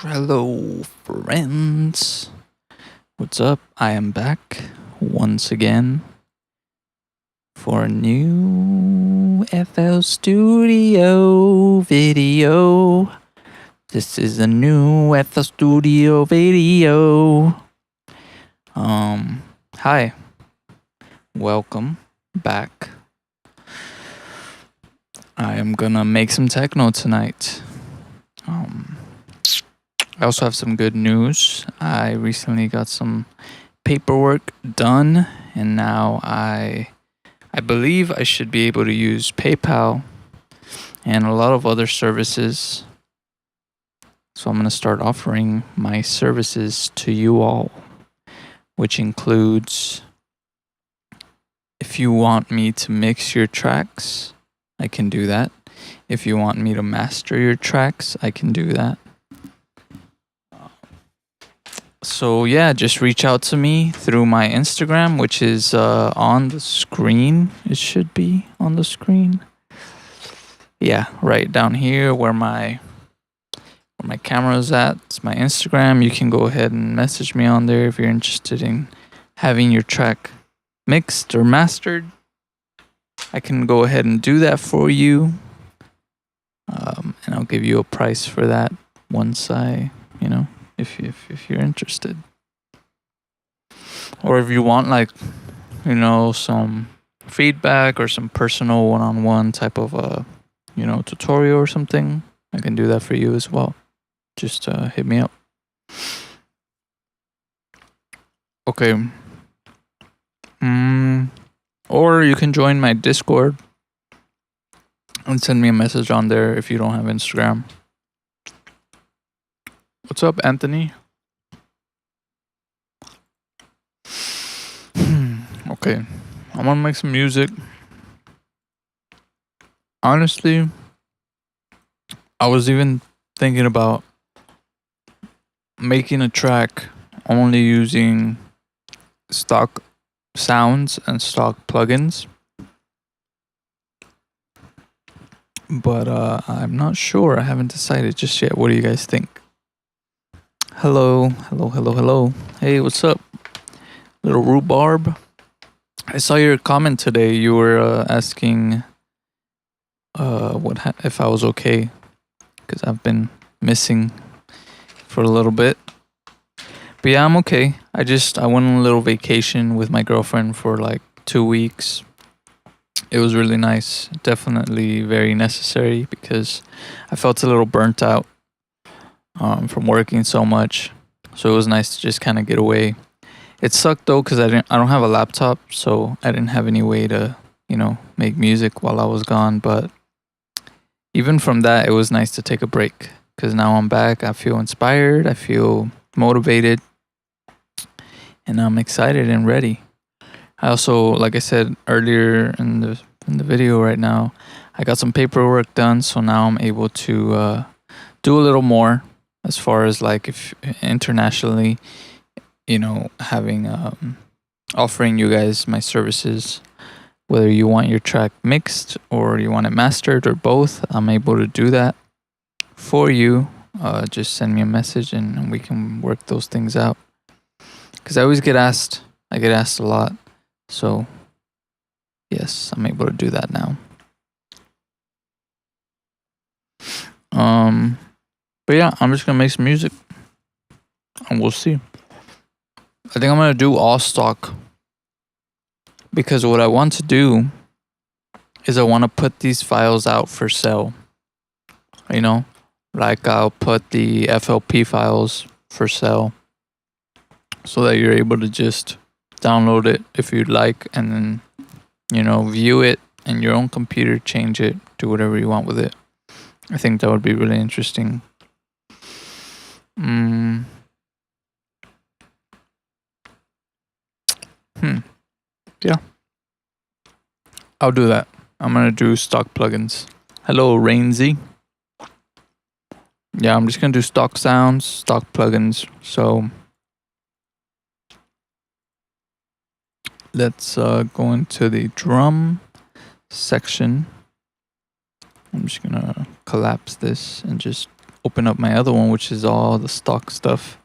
Hello, friends. What's up? I am back once again for a new FL Studio video. This is a new FL Studio video. Hi. Welcome back. I am gonna make some techno tonight. I also have some good news. I recently got some paperwork done, and now I believe I should be able to use PayPal and a lot of other services. So I'm going to start offering my services to you all, which includes if you want me to mix your tracks, I can do that. If you want me to master your tracks, I can do that. So yeah, just reach out to me through my Instagram, which is on the screen. It should be on the screen. Yeah, right down here where my camera's at. It's my Instagram. You can go ahead and message me on there if you're interested in having your track mixed or mastered. I can go ahead and do that for you. And I'll give you a price for that once I, if you're interested. Or if you want some feedback or some personal one-on-one type of tutorial or something, I can do that for you as well. Just hit me up. Okay. Or you can join my Discord and send me a message on there if you don't have Instagram. What's up, Anthony? Okay, I'm gonna make some music. Honestly, I was even thinking about making a track only using stock sounds and stock plugins. But I'm not sure. I haven't decided just yet. What do you guys think? Hello. Hey, what's up? Little rhubarb. I saw your comment today. You were asking if I was okay, because I've been missing for a little bit. But yeah, I'm okay. I went on a little vacation with my girlfriend for like 2 weeks. It was really nice. Definitely very necessary because I felt a little burnt out from working so much. So it was nice to just kind of get away. It sucked though because I don't have a laptop, so I didn't have any way to, make music while I was gone. But even from that, it was nice to take a break because now I'm back. I feel inspired. I feel motivated, and I'm excited and ready. I also, like I said earlier in the video right now, I got some paperwork done, so now I'm able to do a little more as far as like if internationally, having offering you guys my services, whether you want your track mixed or you want it mastered or both, I'm able to do that for you. Just send me a message and we can work those things out. Because I always get asked. I get asked a lot. So, yes, I'm able to do that now. But yeah, I'm just gonna make some music, and we'll see. I think I'm gonna do all stock because what I want to do is I want to put these files out for sale. Like I'll put the FLP files for sale so that you're able to just download it if you'd like, and then view it in your own computer, change it, do whatever you want with it. I think that would be really interesting. Yeah, I'll do that. I'm gonna do stock plugins. Hello, Rainsy. Yeah, I'm just gonna do stock sounds, stock plugins. So let's go into the drum section. I'm just gonna collapse this and just open up my other one, which is all the stock stuff.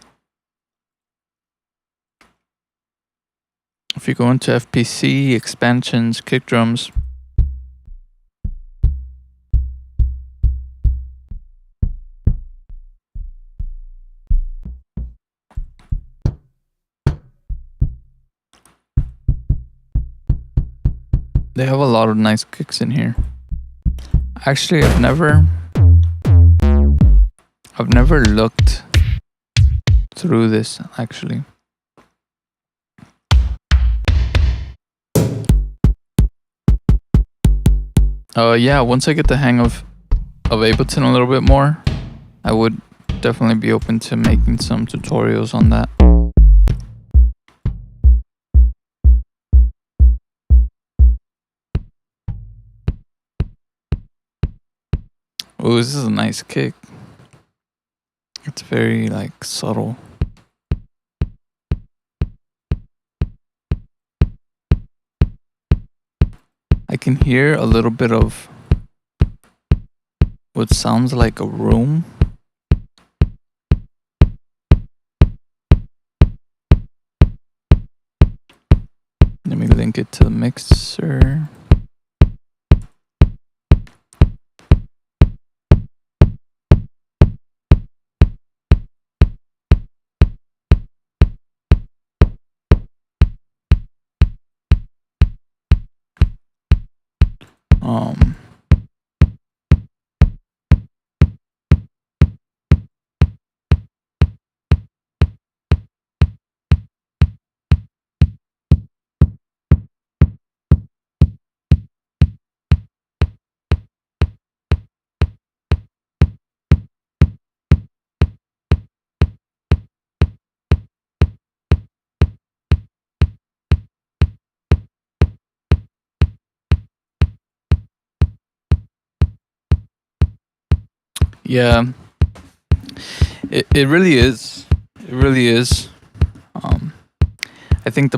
If you go into FPC, expansions, kick drums, they have a lot of nice kicks in here. Actually, I've never looked through this, actually. Yeah, once I get the hang of Ableton a little bit more, I would definitely be open to making some tutorials on that. Oh, this is a nice kick. It's very like subtle. I can hear a little bit of what sounds like a room. Let me link it to the mixer. Yeah, it really is. It really is. I think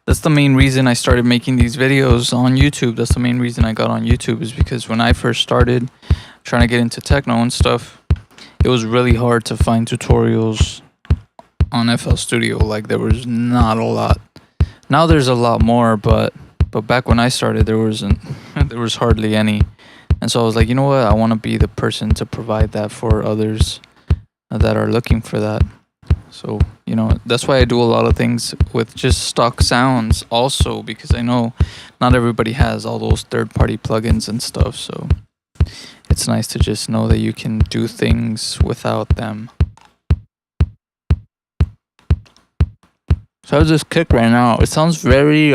that's the main reason I started making these videos on YouTube. That's the main reason I got on YouTube, is because when I first started trying to get into techno and stuff, it was really hard to find tutorials on FL Studio. Like, there was not a lot. Now there's a lot more, but back when I started, there was hardly any. And so I was like, you know what? I want to be the person to provide that for others that are looking for that. So, you know, that's why I do a lot of things with just stock sounds also, because I know not everybody has all those third-party plugins and stuff. So it's nice to just know that you can do things without them. So how's this kick right now? It sounds very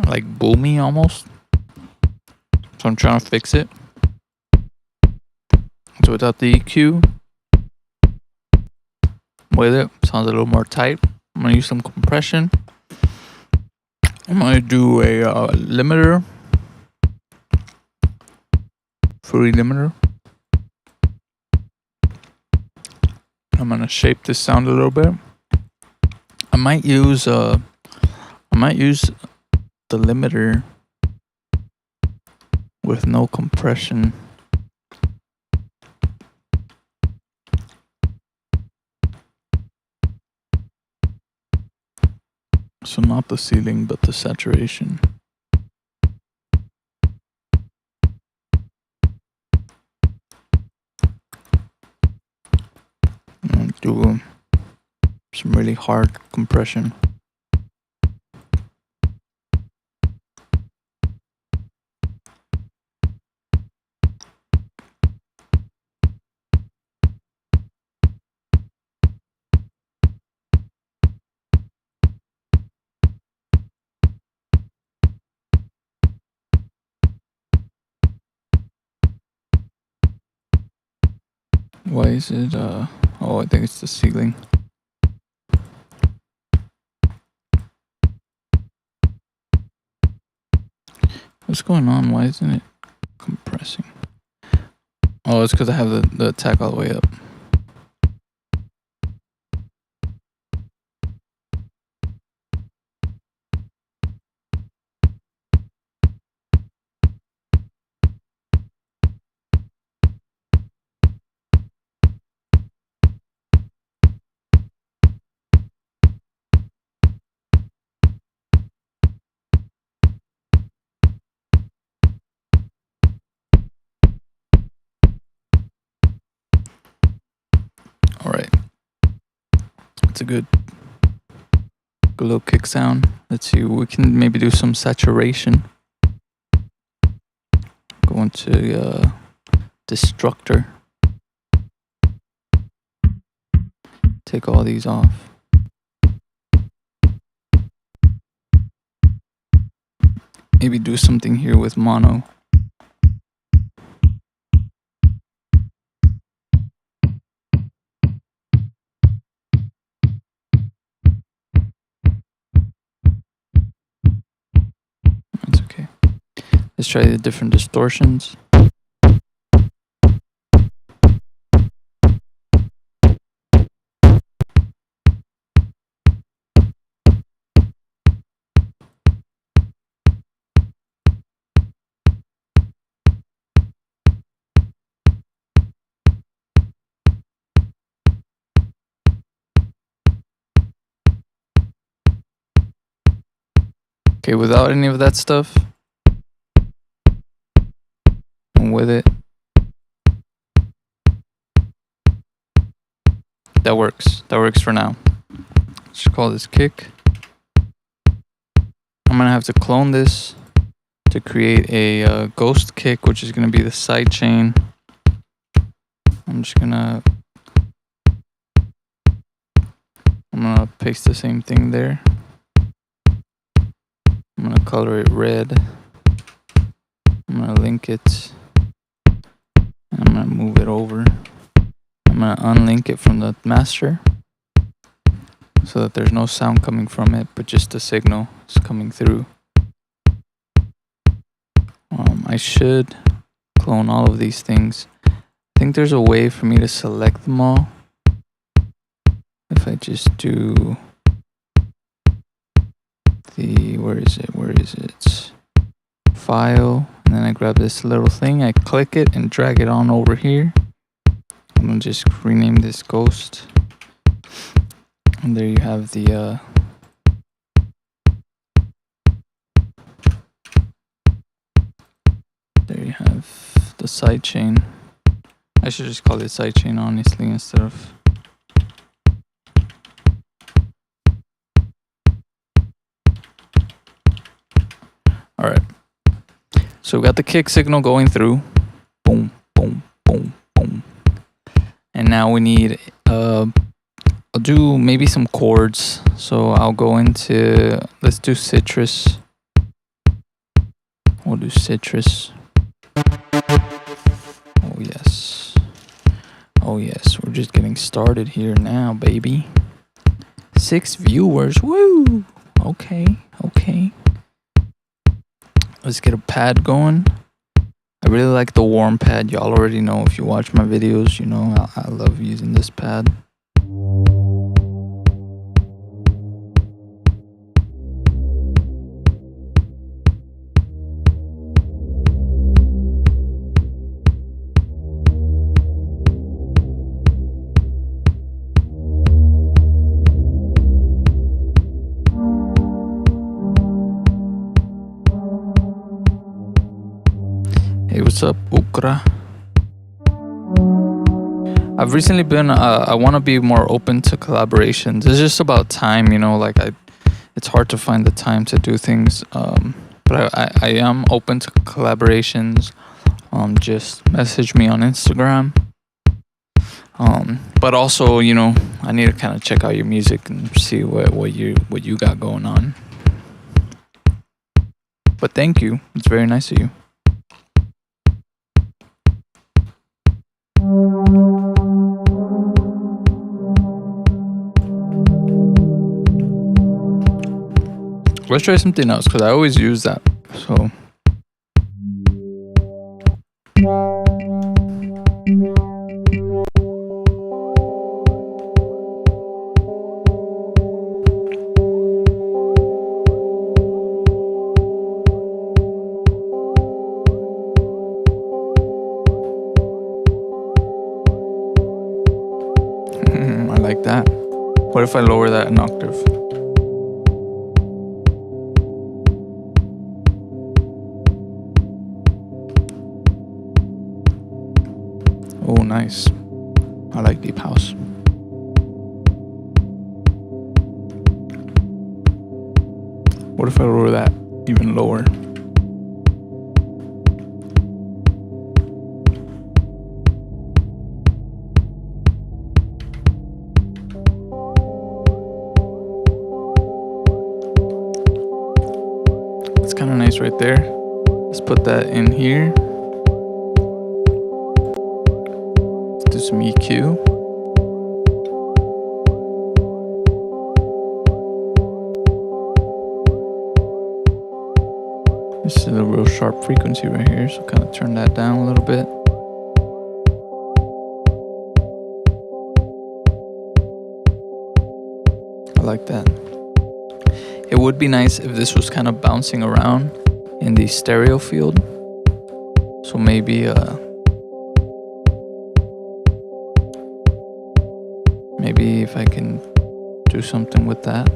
like boomy almost. So I'm trying to fix it. So without the EQ, with it, sounds a little more tight. I'm gonna use some compression. I'm gonna do a limiter, free limiter. I'm gonna shape this sound a little bit. I might use the limiter with no compression. So not the ceiling, but the saturation. And do some really hard compression. Why is it, oh, I think it's the ceiling. What's going on? Why isn't it compressing? Oh, it's because I have the attack all the way up. That's a good little kick sound. Let's see, we can maybe do some saturation. Go into Destructor. Take all these off. Maybe do something here with mono. That's okay. Let's try the different distortions. Okay, without any of that stuff, and with it, that works. That works for now. Let's call this kick. I'm gonna have to clone this to create a ghost kick, which is gonna be the side chain. I'm gonna paste the same thing there. I'm gonna color it red. I'm gonna link it. And I'm gonna move it over. I'm gonna unlink it from the master so that there's no sound coming from it, but just the signal is coming through. I should clone all of these things. I think there's a way for me to select them all. If I just do where is it? File, and then I grab this little thing, I click it and drag it on over here. I'm gonna just rename this ghost. And there you have the sidechain. I should just call it sidechain, honestly, instead of. All right. So we got the kick signal going through. Boom, boom, boom, boom. And now we need I'll do maybe some chords. So I'll go into, let's do citrus. We'll do citrus. Oh yes. Oh yes, we're just getting started here now, baby. 6 viewers, woo! Okay. Let's get a pad going. I really like the warm pad. Y'all already know, if you watch my videos, you know I love using this pad. Hey, what's up, Ukra? I've recently been, I want to be more open to collaborations. It's just about time, you know, like it's hard to find the time to do things. But I am open to collaborations. Just message me on Instagram. But also, you know, I need to kind of check out your music and see what you got going on. But thank you. It's very nice of you. Let's try something else, because I always use that. So I like that. What if I lower that an octave? Oh, nice. I like deep house. What if I lower that even lower? It's kind of nice right there. Let's put that in here. Let's do some EQ. This is a real sharp frequency right here, so kind of turn that down a little bit. I like that. It would be nice if this was kind of bouncing around in the stereo field. So maybe if I can do something with that.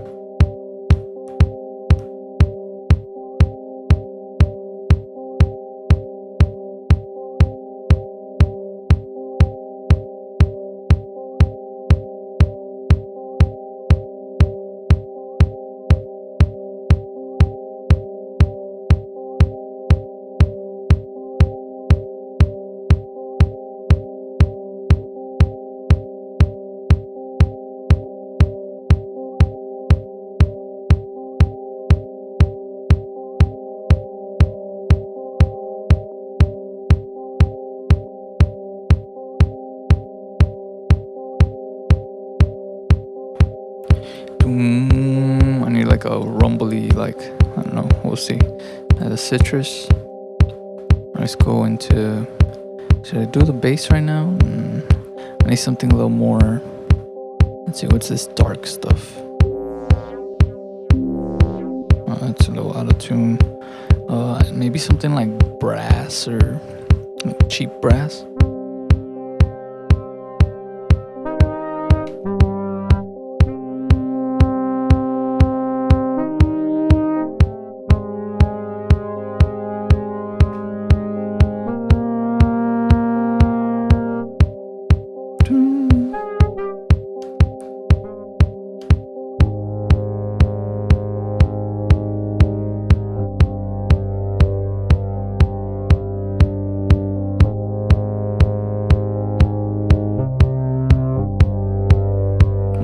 I need like a rumbly, like, I don't know, we'll see. The citrus. Let's go into, should I do the bass right now? I need something a little more, let's see, what's this dark stuff? That's a little out of tune. Maybe something like brass or like cheap brass.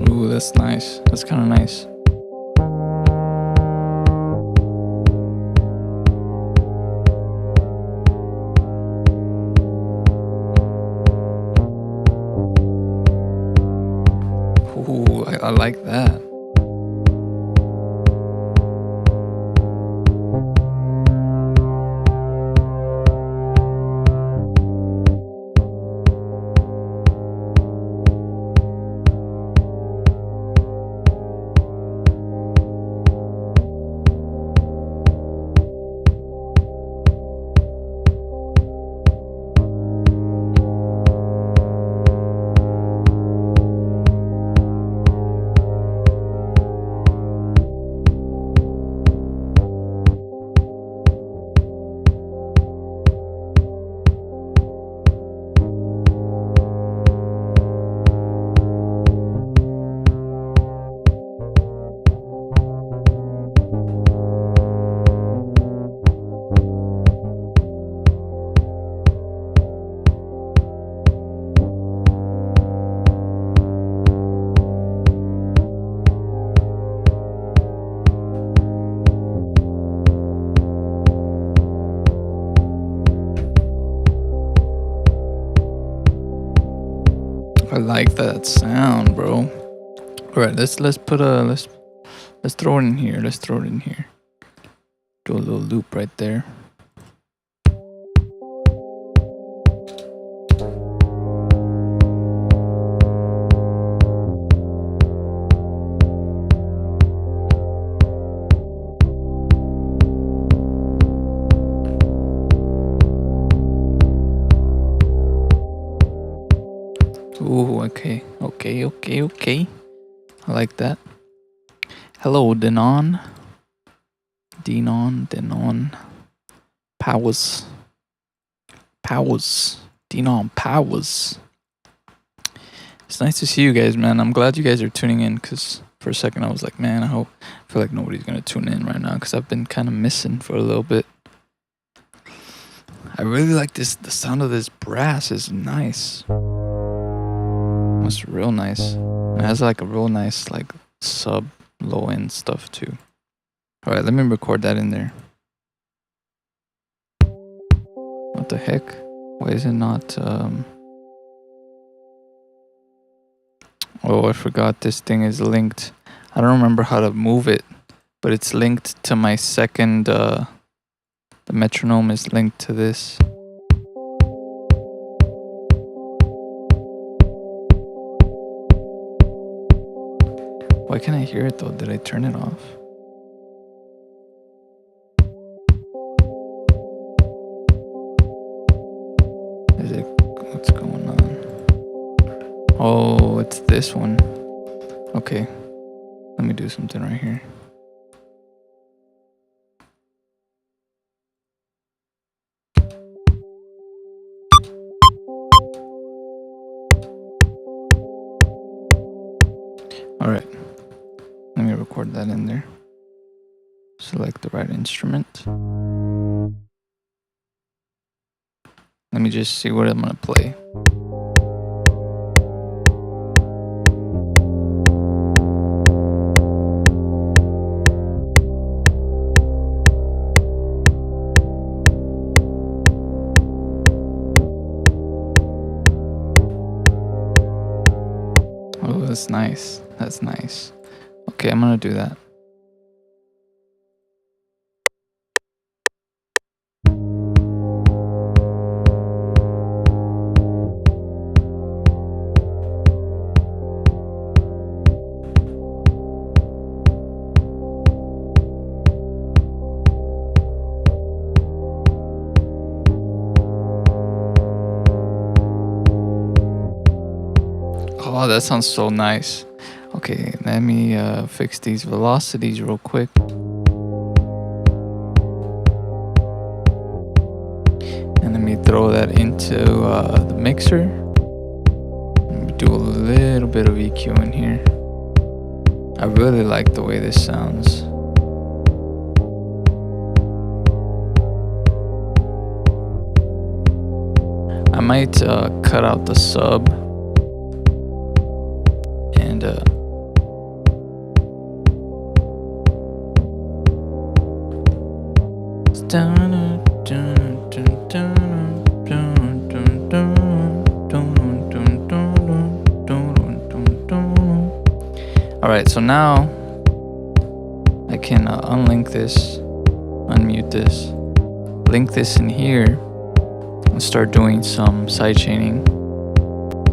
Ooh, that's nice. That's kind of nice. Ooh, I like that. I like that sound, bro. All right, let's put a let's throw it in here. Let's throw it in here. Do a little loop right there. Ooh, okay. I like that. Hello, Denon. Powers. Denon Powers. It's nice to see you guys, man. I'm glad you guys are tuning in, because For a second, I was like, man, I feel like nobody's gonna tune in right now because I've been kind of missing for a little bit. I really like this. The sound of this brass is nice. It's real nice. It has like a real nice like sub low end stuff too. All right, let me record that in there. What the heck? Why is it not? Oh, I forgot this thing is linked. I don't remember how to move it, but it's linked to my second. The metronome is linked to this. Why can't I hear it though? Did I turn it off? Is it? What's going on? Oh, it's this one. Okay. Let me do something right here. All right. Let me record that in there. Select the right instrument. Let me just see what I'm gonna play. Oh, that's nice. That's nice. Okay, I'm gonna do that. Oh, that sounds so nice. Okay, let me fix these velocities real quick. And let me throw that into the mixer. Let me do a little bit of EQ in here. I really like the way this sounds. I might cut out the sub and all right, so now I can unlink this, unmute this, link this in here, and start doing some sidechaining.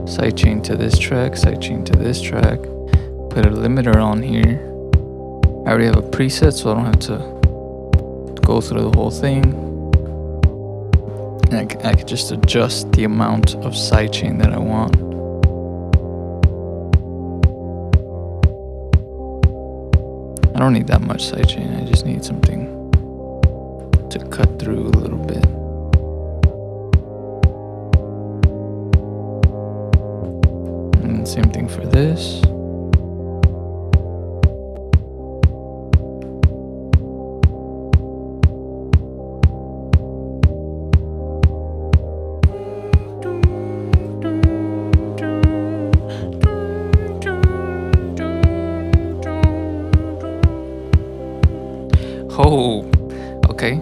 Sidechain to this track, sidechain to this track, put a limiter on here. I already have a preset, so I don't have to go through the whole thing. And I can just adjust the amount of sidechain that I want. I don't need that much sidechain, I just need something to cut through a little bit. And same thing for this. Oh, okay.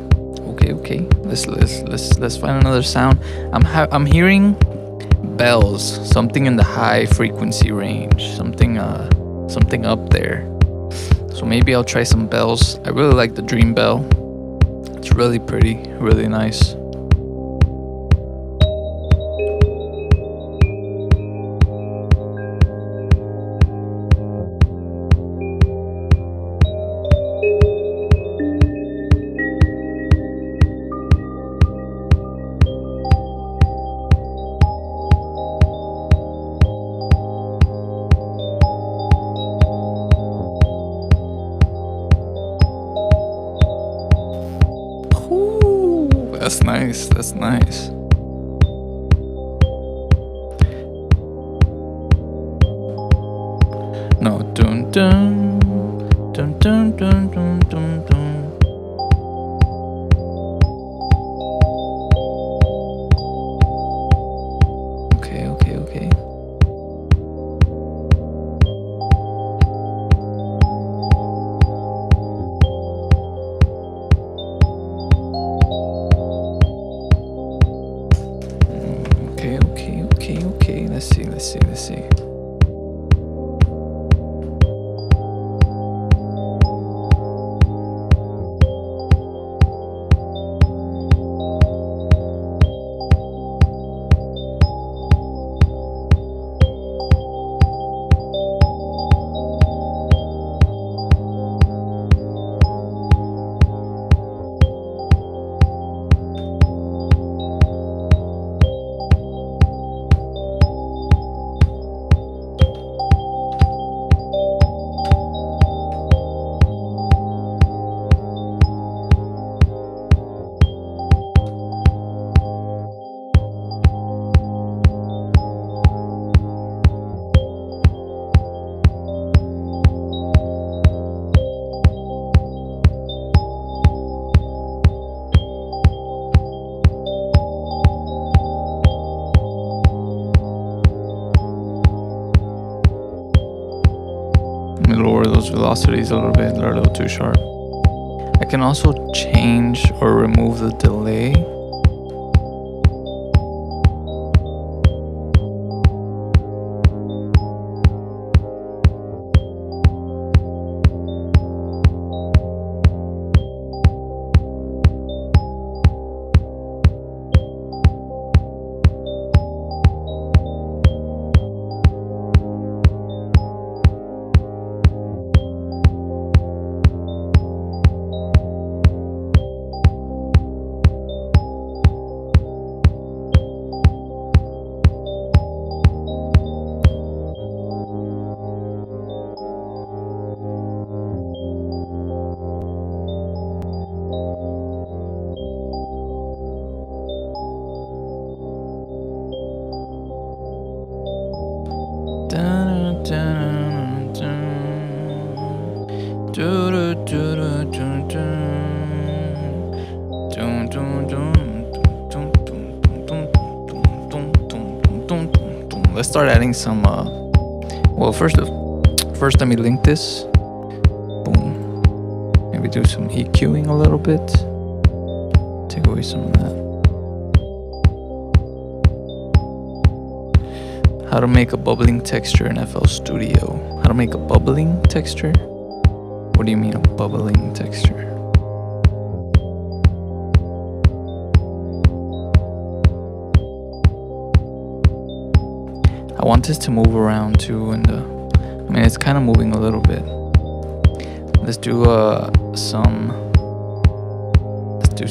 Let's find another sound. I'm hearing bells, something in the high frequency range, something up there. So maybe I'll try some bells. I really like the Dream Bell. It's really pretty, really nice. That's nice. That's nice. No, dun dun. Let's see. Lower those velocities a little bit, they're a little too sharp. I can also change or remove the delay. Let's start adding some well, first let me link this. Boom. Maybe do some EQing a little bit. Take away some of that. How to make a bubbling texture in FL Studio. How to make a bubbling texture? What do you mean a bubbling texture? I want this to move around too, and I mean it's kind of moving a little bit. Let's do some. Let's do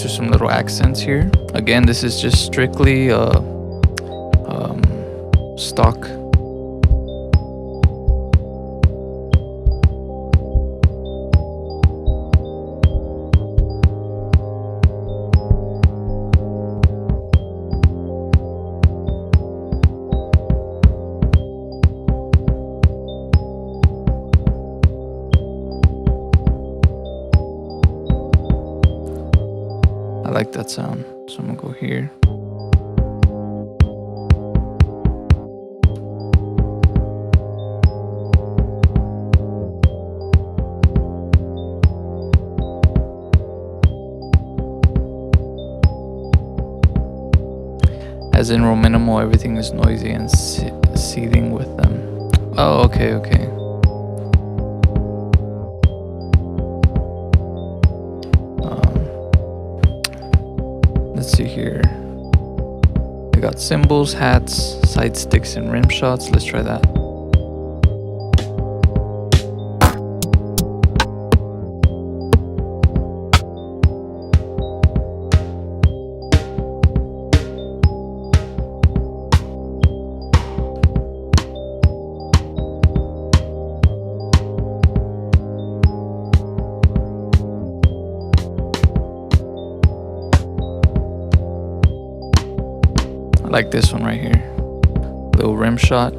some little accents here. Again, this is just strictly stock. I like that sound, so I'm gonna go here. As in row minimal, everything is noisy and seething with them. Oh, okay. Let's see here. We got cymbals, hats, side sticks, and rim shots. Let's try that. I like this one right here. Little rim shot.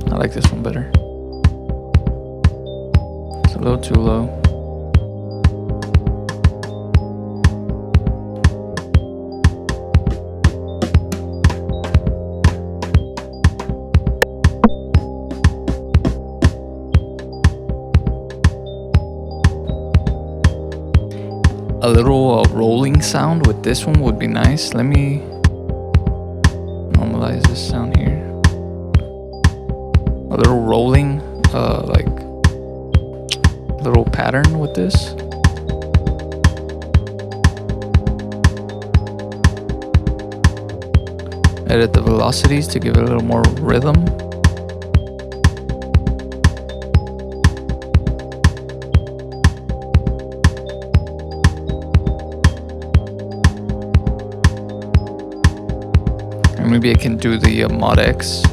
I like like this one better. It's a little too low. A little rolling sound with this one would be nice. Let me normalize this sound here. A little rolling, like little pattern with this. Edit the velocities to give it a little more rhythm. Maybe I can do the mod X.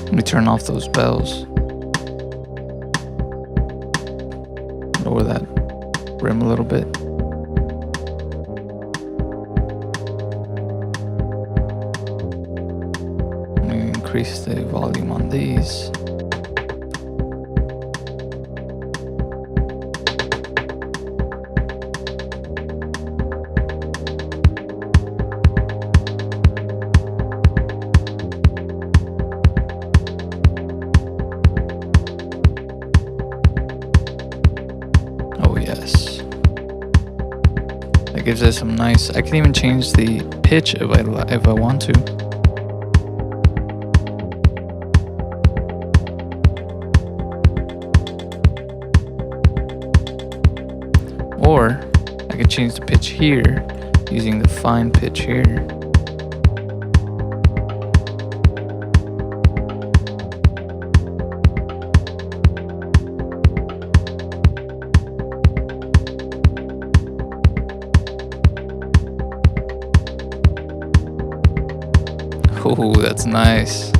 Let me turn off those bells. Lower that rim a little bit. Let me increase the volume on these. It gives it some nice. I can even change the pitch if I want to. Or I can change the pitch here using the fine pitch here. Oh, that's nice.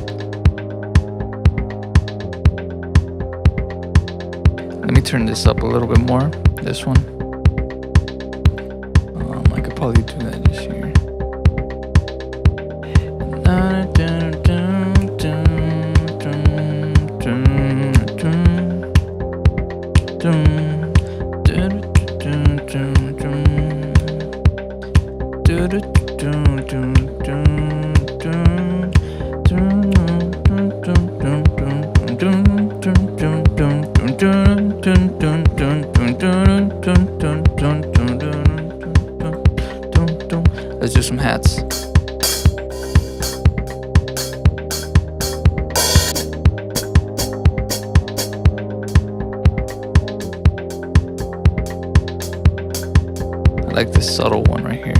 Let me turn this up a little bit more. This one. I could probably do that just here. Let's do some hats. I like this subtle one right here.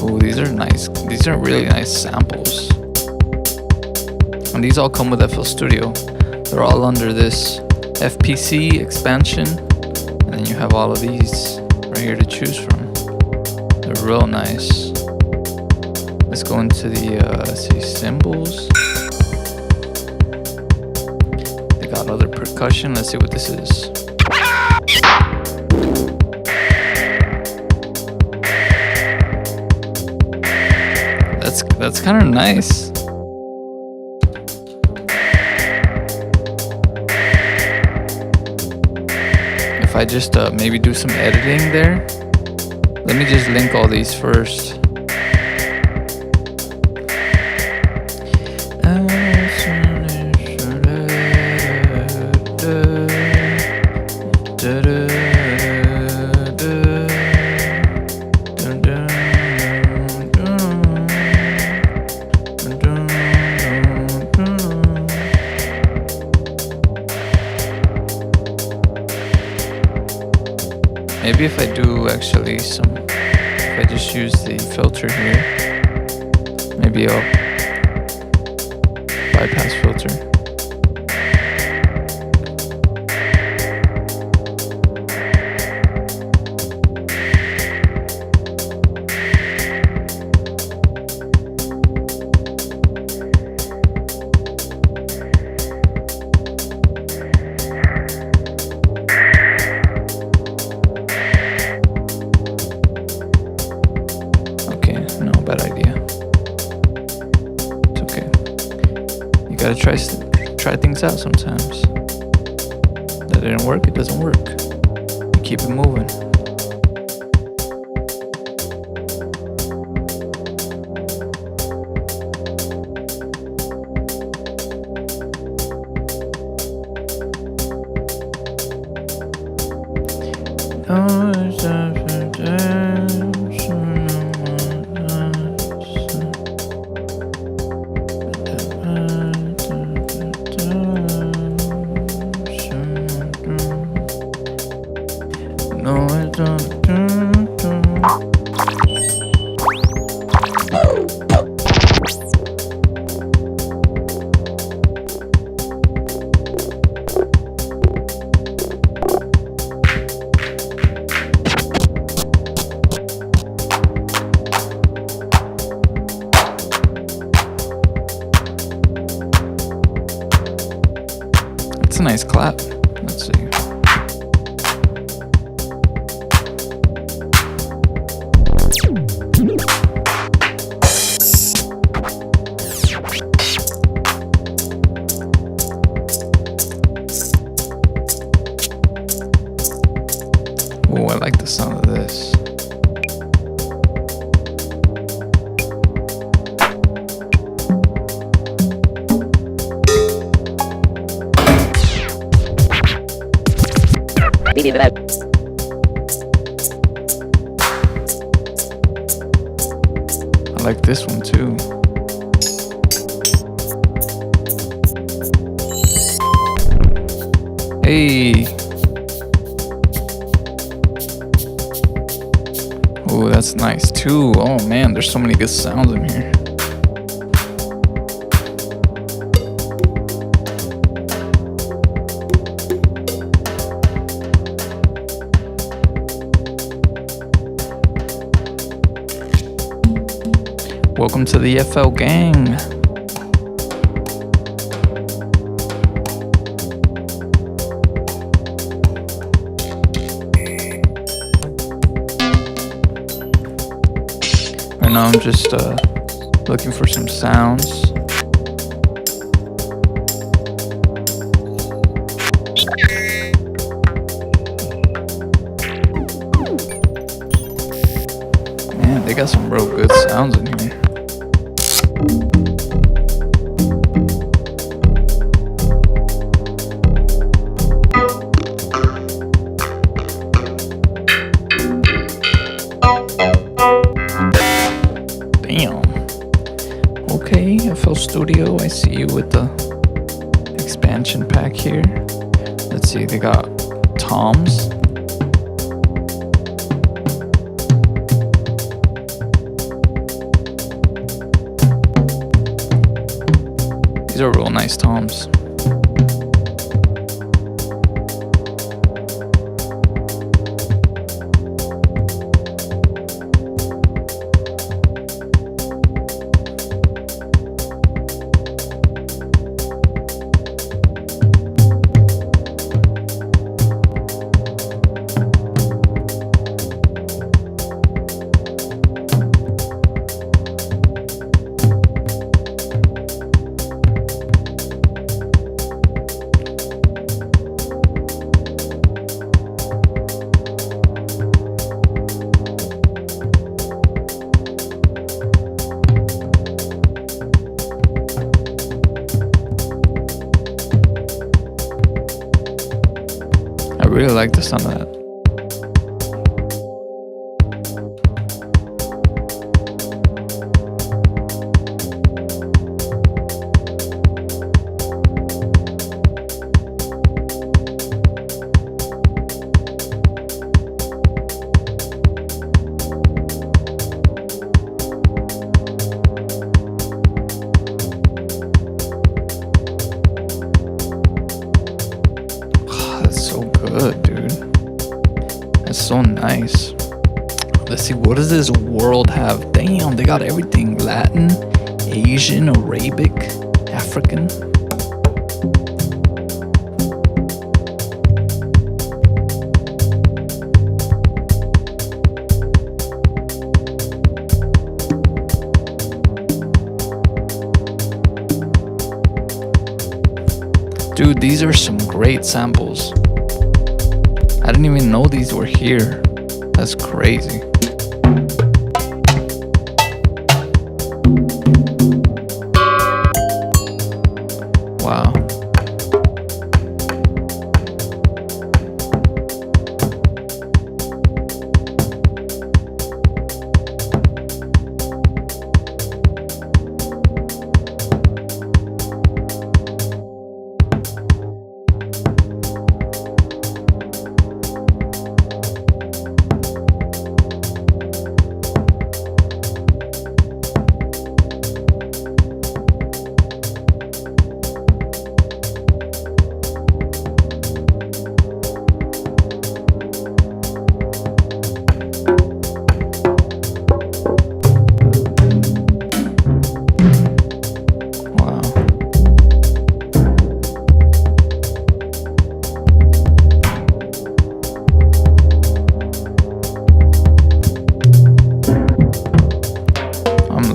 Oh, these are nice. These are really nice samples. And these all come with FL Studio. They're all under this FPC expansion. And then you have all of these right here to choose from. They're real nice. Let's go into the, let's see, cymbals. They got other percussion. Let's see what this is. That's kind of nice. if I just maybe do some editing there. Let me just link all these first. Maybe if I do actually if I just use the filter here, maybe I'll bypass filter. Bad idea. It's okay. You gotta try things out sometimes. That didn't work, it doesn't work. You keep it moving. It's a nice clap. Let's see. Oh, I like the sound of this. I like this one too. Hey. Oh, that's nice too. Oh man, there's so many good sounds in here. Welcome to the FL gang. Right now I'm just looking for some sounds. Man, they got some real good sounds in here. Damn. Okay, FL Studio, I see you with the expansion pack here. Let's see, they got toms. These are real nice toms. like the sound of that. That's so good, dude. That's so nice. Let's see, what does this world have? Damn, they got everything. Latin, Asian, Arabic, African. Dude, these are some great samples. I didn't even know these were here. That's crazy. Wow.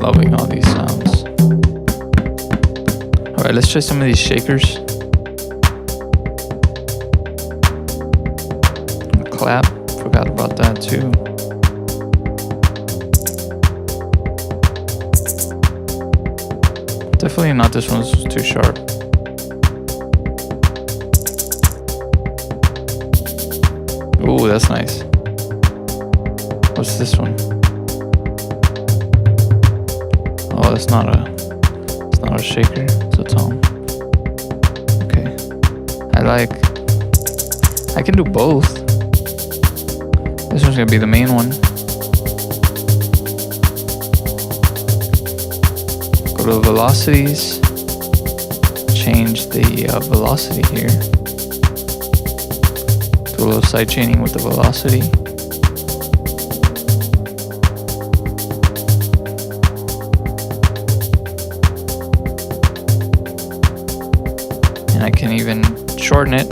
Loving all these sounds. Alright, let's try some of these shakers. Clap, forgot about that too. Definitely not this one's too sharp. Ooh, that's nice. What's this one? Oh, it's not a shaker, it's a tone. Okay. I can do both. This one's gonna be the main one. Go to velocities. Change the velocity here. Do a little side chaining with the velocity. And I can even shorten it.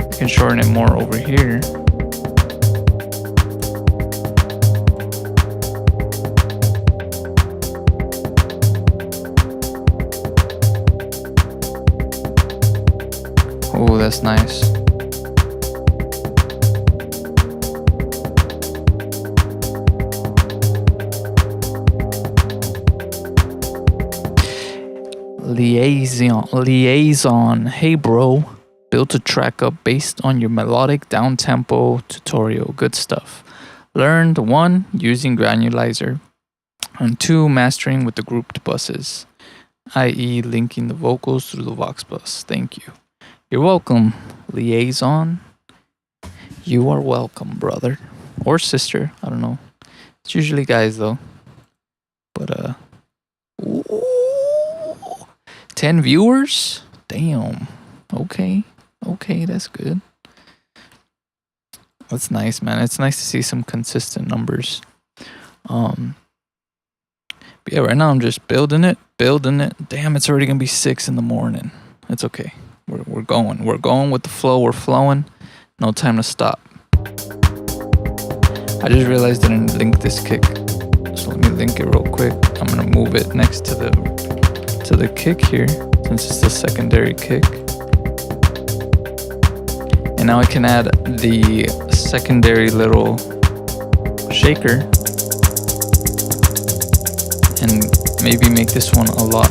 I can shorten it more over here. Oh, that's nice. Liaison. Hey bro, built a track up based on your melodic down-tempo tutorial. Good stuff. Learned 1, using granulizer, and 2, mastering with the grouped buses, i.e. linking the vocals through the Vox bus. Thank you. You're welcome, Liaison. You are welcome, brother. Or sister, I don't know. It's usually guys though. But ooh, 10 viewers? Damn. Okay, that's good. That's nice, man. It's nice to see some consistent numbers. But yeah, right now I'm just building it. Damn, it's already gonna be 6 in the morning. It's okay. We're going with the flow. We're flowing. No time to stop. I just realized I didn't link this kick, so let me link it real quick. I'm gonna move it next to the kick here, since it's the secondary kick. And now I can add the secondary little shaker and maybe make this one a lot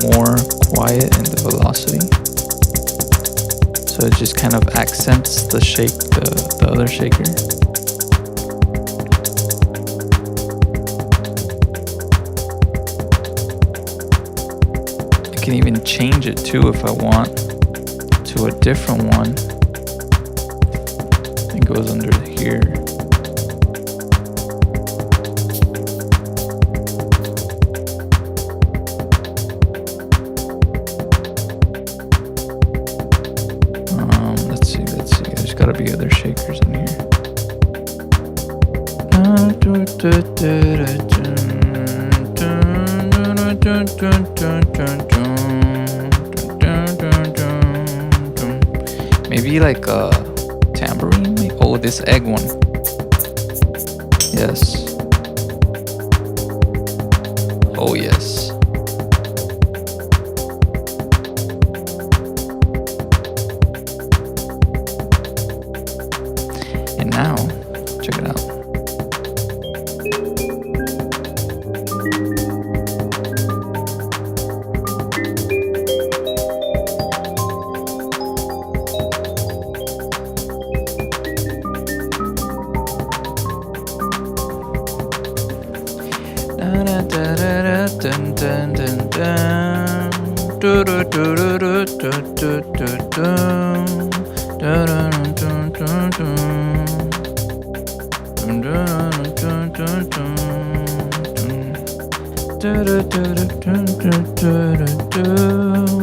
more quiet in the velocity. So it just kind of accents the shake, the other shaker. I can even change it too if I want to a different one. It goes under here. Let's see. There's gotta be other shakers in here. Maybe like a tambourine? Oh, this egg one. Yes. Oh, yes. And now, check it out.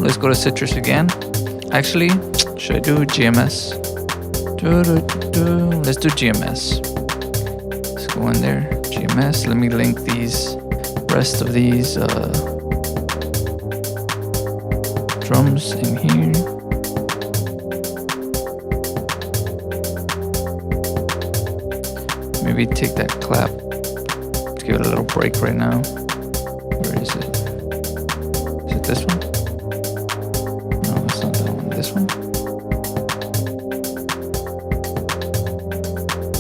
Let's go to citrus again. Actually, should I do GMS? Let's do GMS. Let's go in there. GMS. Let me link these rest of these drums in here. Maybe take that clap. Let's give it a little break right now. Where is it? Is it this one? No, it's not that one. This one?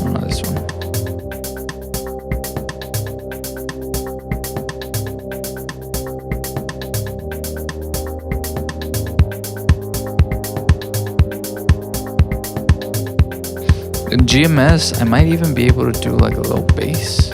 Oh, no, this one. In GMS, I might even be able to do like a low bass.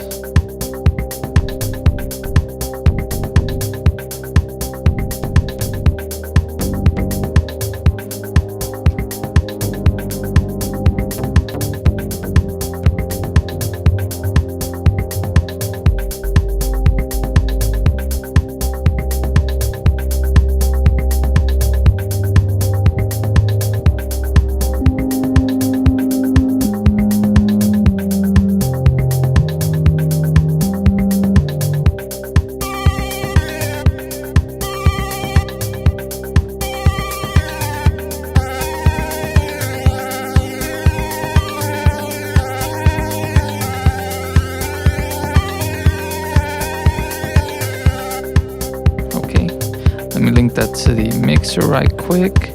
Let me link that to the mixer right quick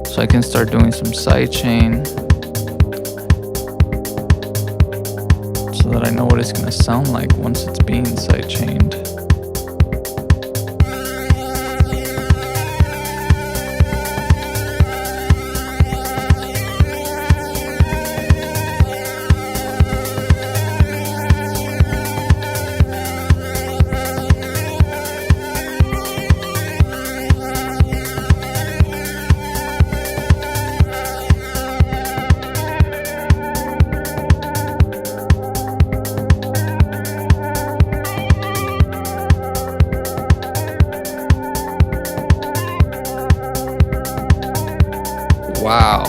so I can start doing some sidechain so that I know what it's gonna sound like once it's being sidechained. Wow.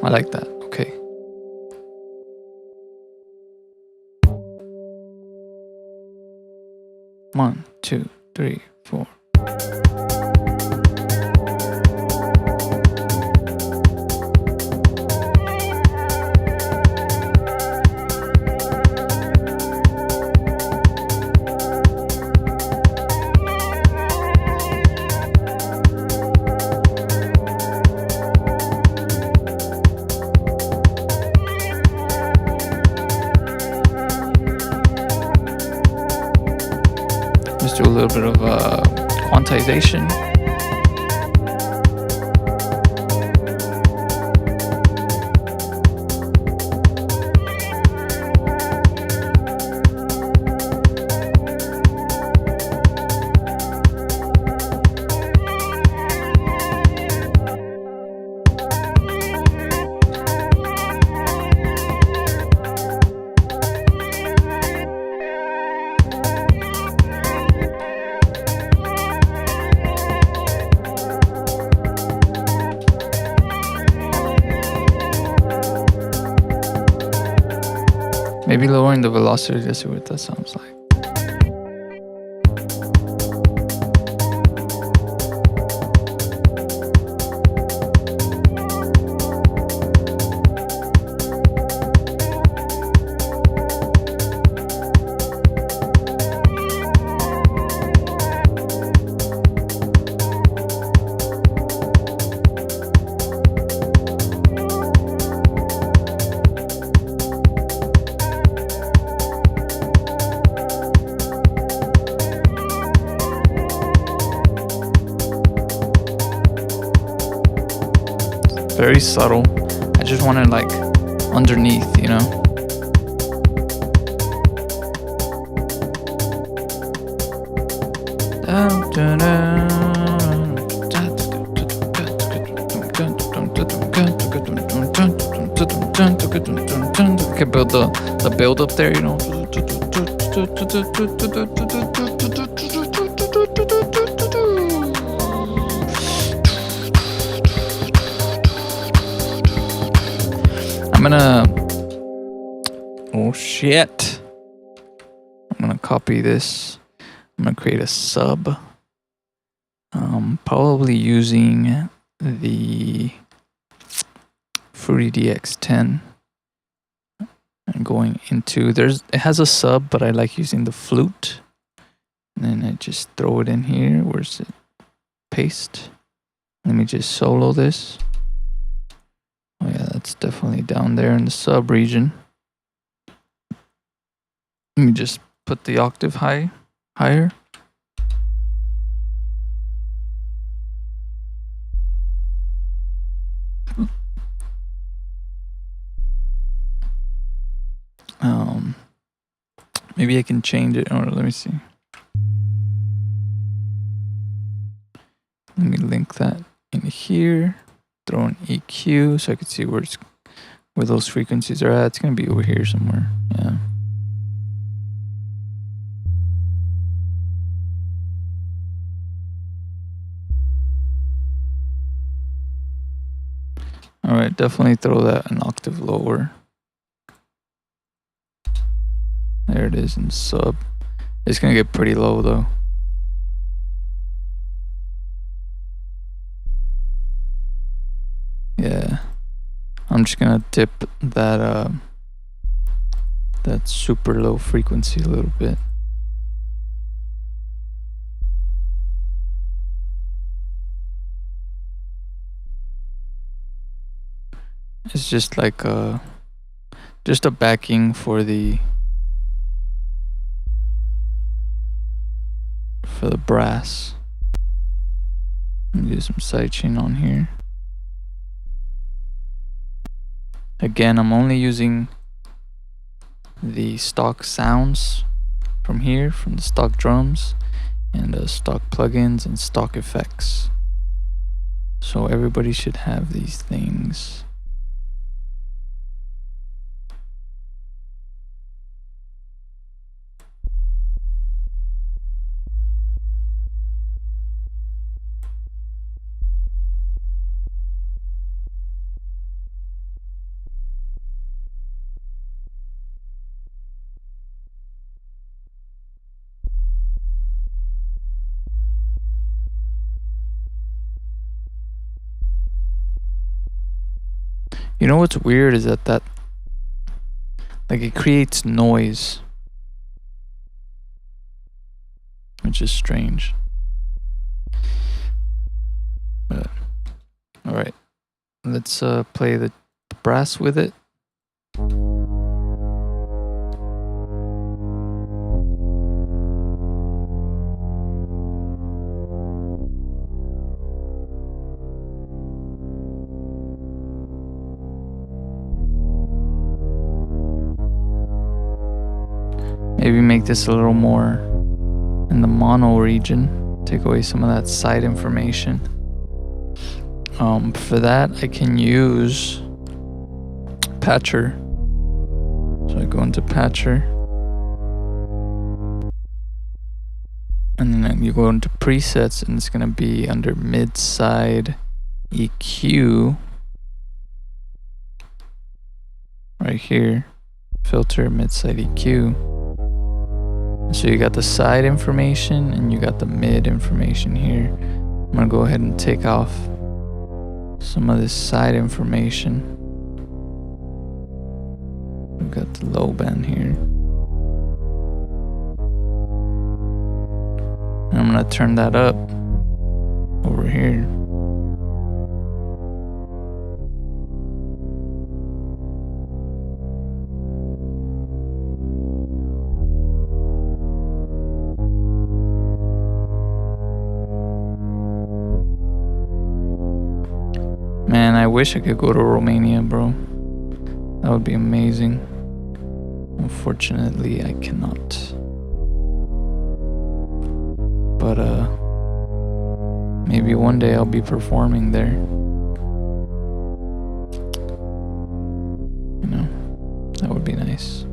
I like that. Okay. One, two, three, four. Just do a little bit of quantization. Maybe lowering the velocity to see what that sounds like. Very subtle. I just want it like underneath, you know? Can build the build up there, you know? I'm gonna, oh shit, I'm gonna copy this. I'm gonna create a sub, probably using the Fruity DX10 and going into, it has a sub, but I like using the flute, and then I just throw it in here. Where's it? Paste. Let me just solo this. Oh yeah, that's definitely down there in the sub region. Let me just put the octave higher. Maybe I can change it, or let me see. Let me link that in here. Throw an EQ so I can see where those frequencies are at. It's gonna be over here somewhere. Yeah. All right, definitely throw that an octave lower. There it is in sub. It's gonna get pretty low though. Yeah, I'm just gonna dip that that super low frequency a little bit. It's just like just a backing for the brass. Let me do some sidechain on here. Again, I'm only using the stock sounds from here, from the stock drums and stock plugins and stock effects. So everybody should have these things. You know what's weird is that like it creates noise, which is strange. But all right, let's play the brass with it. Maybe make this a little more in the mono region. Take away some of that side information. For that, I can use Patcher. So I go into Patcher. And then you go into presets, and it's going to be under mid-side EQ. Right here. Filter, mid-side EQ. So you got the side information and you got the mid information here. I'm gonna go ahead and take off some of this side information. We've got the low band here. And I'm gonna turn that up over here. Man, I wish I could go to Romania, bro. That would be amazing. Unfortunately, I cannot. But maybe one day I'll be performing there. You know, that would be nice.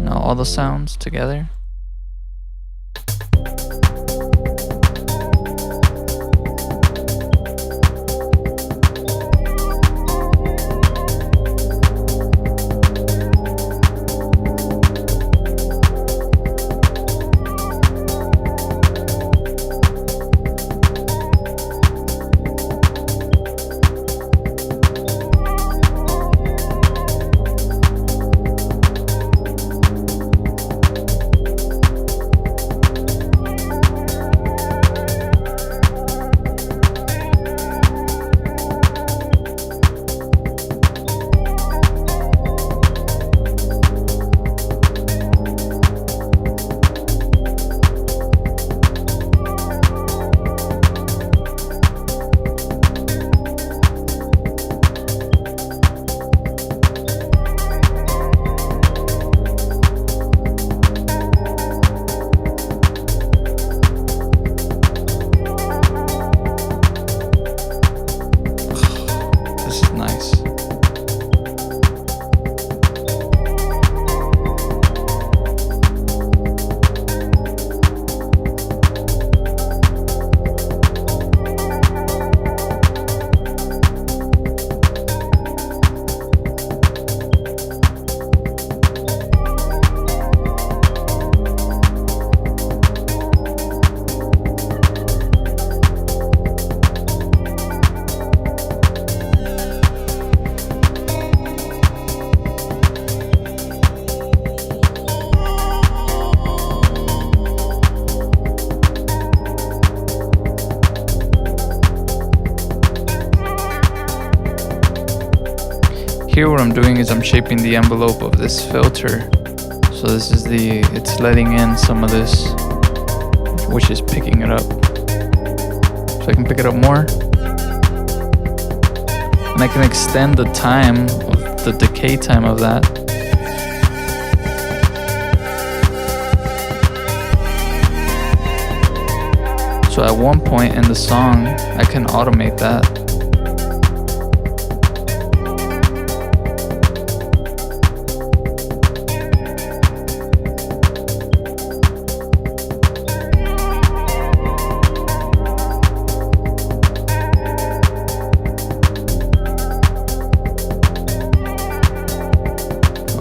Now all the sounds together. Here what I'm doing is I'm shaping the envelope of this filter. So this is it's letting in some of this, which is picking it up. So I can pick it up more. And I can extend the time of the decay time of that. So at one point in the song, I can automate that.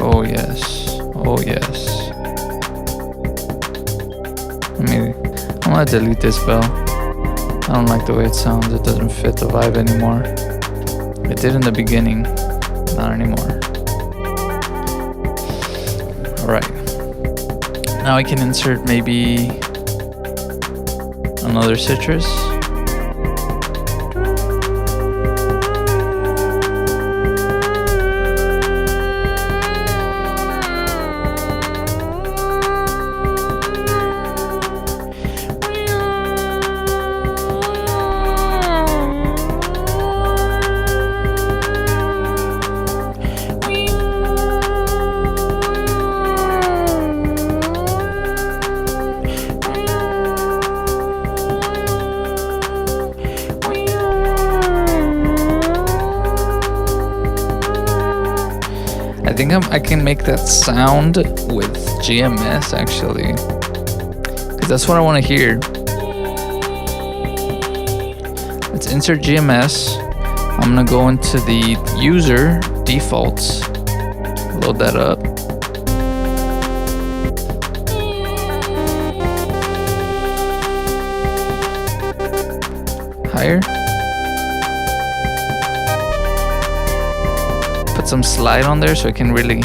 Oh yes, oh yes. gonna delete this bell. I don't like the way it sounds. It doesn't fit the vibe anymore. It did in the beginning, not anymore. Alright. Now I can insert maybe another citrus. I think I can make that sound with GMS actually, because that's what I want to hear. Let's insert GMS. I'm gonna go into the user defaults, load that up. Higher. Put some slide on there so I can really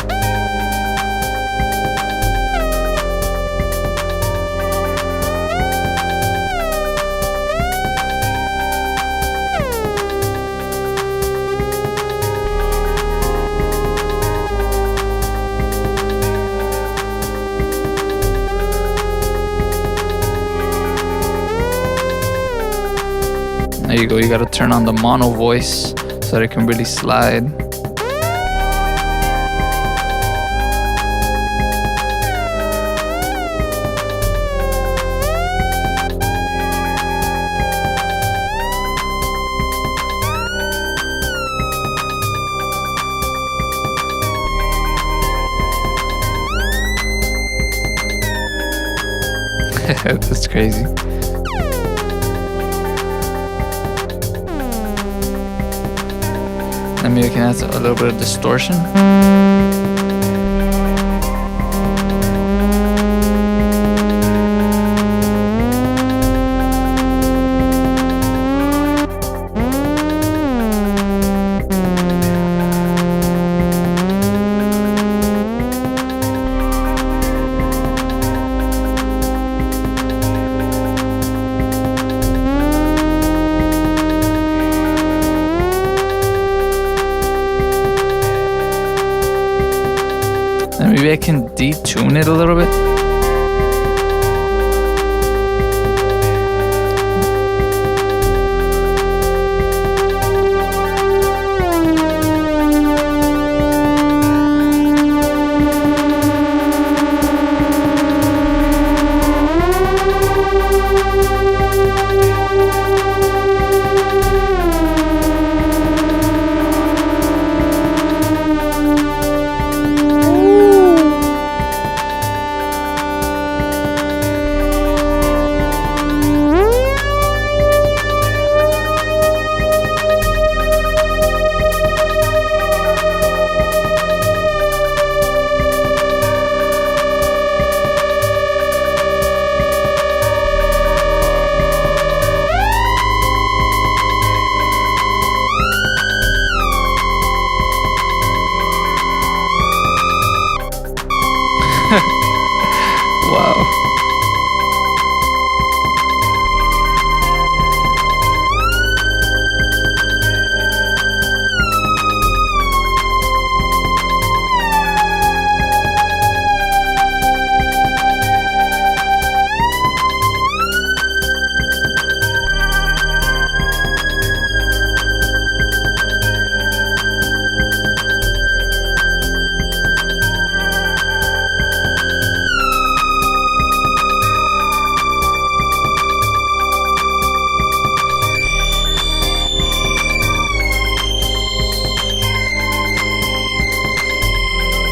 there you go. You gotta turn on the mono voice so that it can really slide. That's crazy. And maybe I can add a little bit of distortion. And maybe I can detune it a little bit. Wow.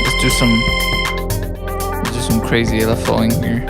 Let's do some crazy LFOing here.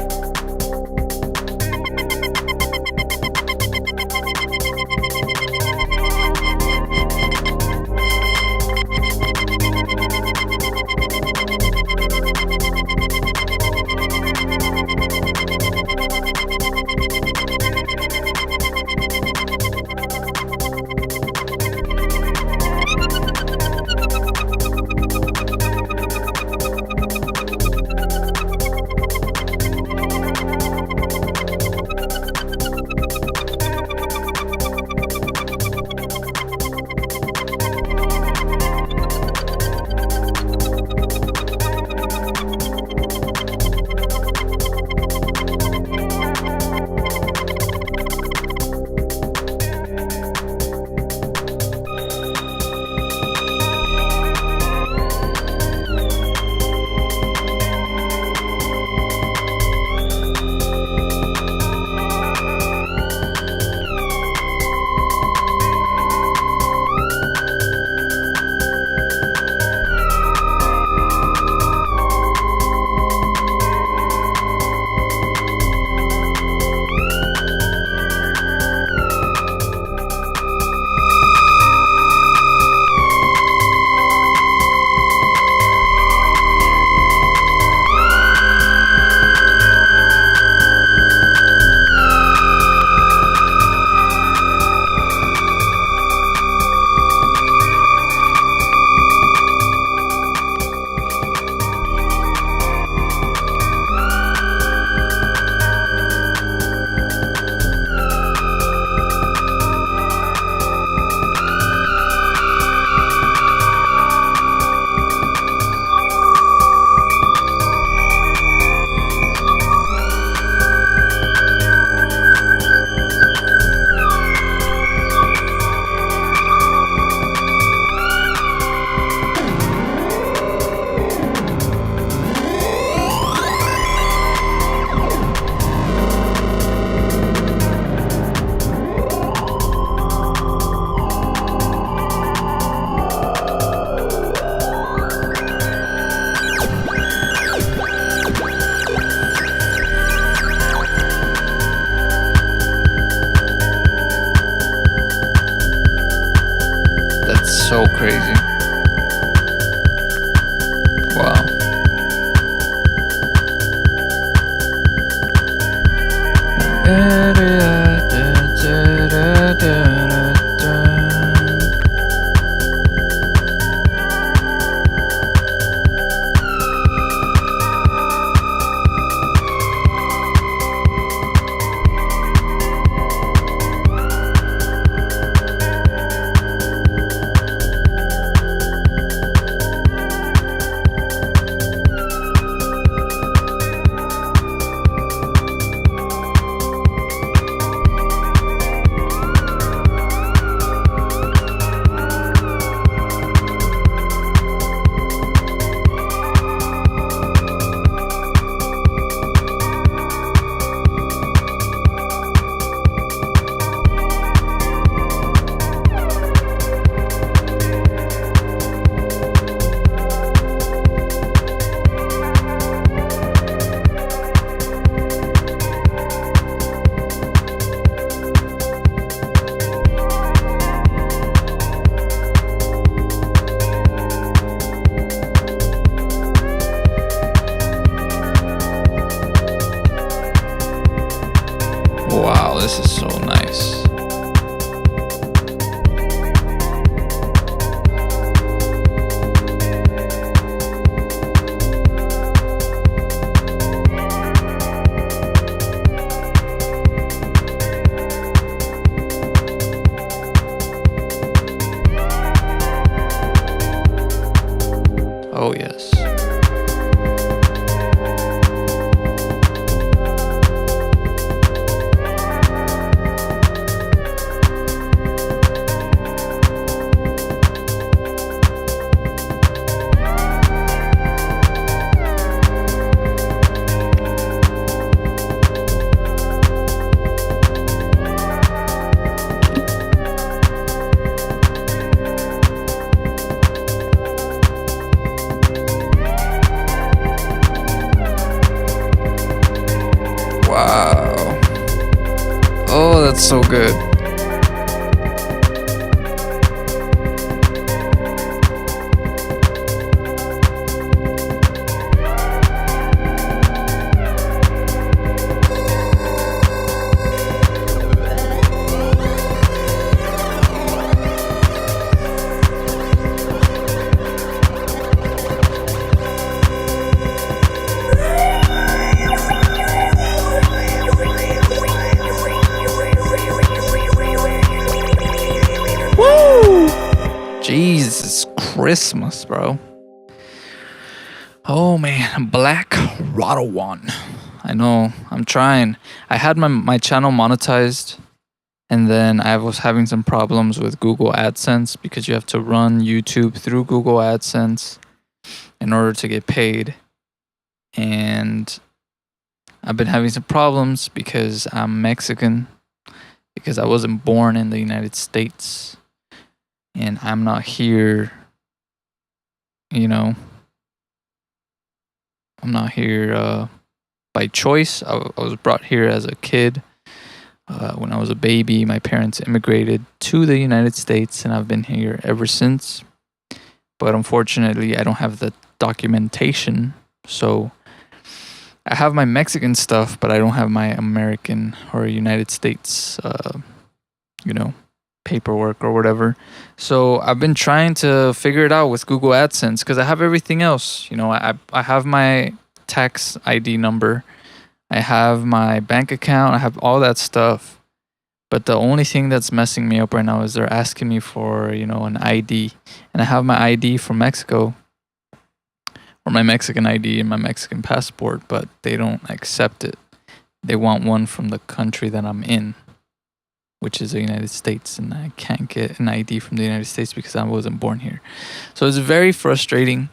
so crazy. Wow. Wow, this is so nice. Oh, yes. Wow. Oh, that's so good. Jesus Christmas, bro. Oh man, Black Rotowan. I know, I'm trying. I had my channel monetized, and then I was having some problems with Google AdSense because you have to run YouTube through Google AdSense in order to get paid. And I've been having some problems because I'm Mexican, because I wasn't born in the United States. And I'm not here, you know, I'm not here by choice. I was brought here as a kid. When I was a baby, my parents immigrated to the United States, and I've been here ever since. But unfortunately, I don't have the documentation. So I have my Mexican stuff, but I don't have my American or United States, paperwork or whatever. So I've been trying to figure it out with Google AdSense because I have everything else. I have my tax ID number, I have my bank account, I have all that stuff. But the only thing that's messing me up right now is they're asking me for, an ID. And I have my ID from Mexico, or my Mexican ID and my Mexican passport, but they don't accept it. They want one from the country that I'm in, which is the United States, and I can't get an ID from the United States because I wasn't born here. So it's very frustrating,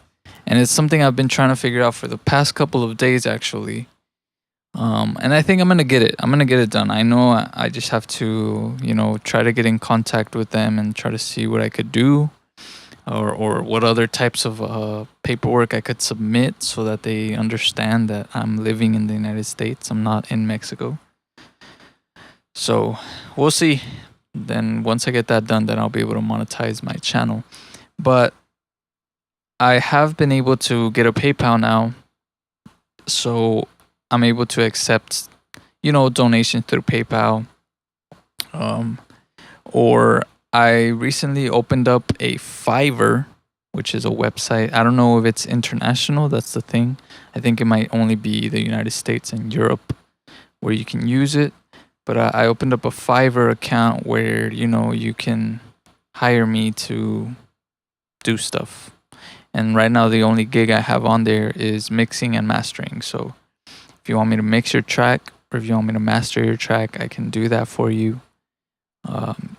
and it's something I've been trying to figure out for the past couple of days, actually. And I think I'm gonna get it. I'm gonna get it done. I know I just have to, try to get in contact with them and try to see what I could do, or what other types of paperwork I could submit so that they understand that I'm living in the United States. I'm not in Mexico. So we'll see. Then once I get that done, then I'll be able to monetize my channel. But I have been able to get a PayPal now, so I'm able to accept, donations through PayPal. Um, or I recently opened up a Fiverr, which is a website. I don't know if it's international. That's the thing. I think it might only be the United States and Europe where you can use it. But I opened up a Fiverr account where, you can hire me to do stuff. And right now, the only gig I have on there is mixing and mastering. So if you want me to mix your track or if you want me to master your track, I can do that for you.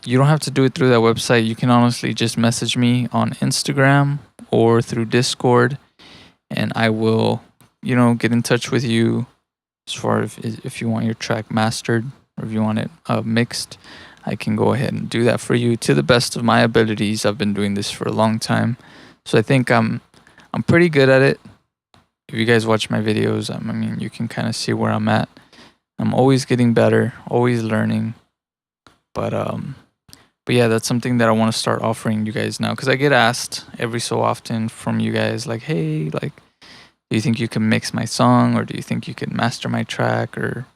You don't have to do it through that website. You can honestly just message me on Instagram or through Discord, and I will, get in touch with you as far as if you want your track mastered or if you want it mixed. I can go ahead and do that for you to the best of my abilities. I've been doing this for a long time, so I think I'm pretty good at it. If you guys watch my videos, I mean, you can kind of see where I'm at. I'm always getting better, always learning. But yeah, that's something that I want to start offering you guys now, because I get asked every so often from you guys, like, hey, like, do you think you can mix my song, or do you think you can master my track, or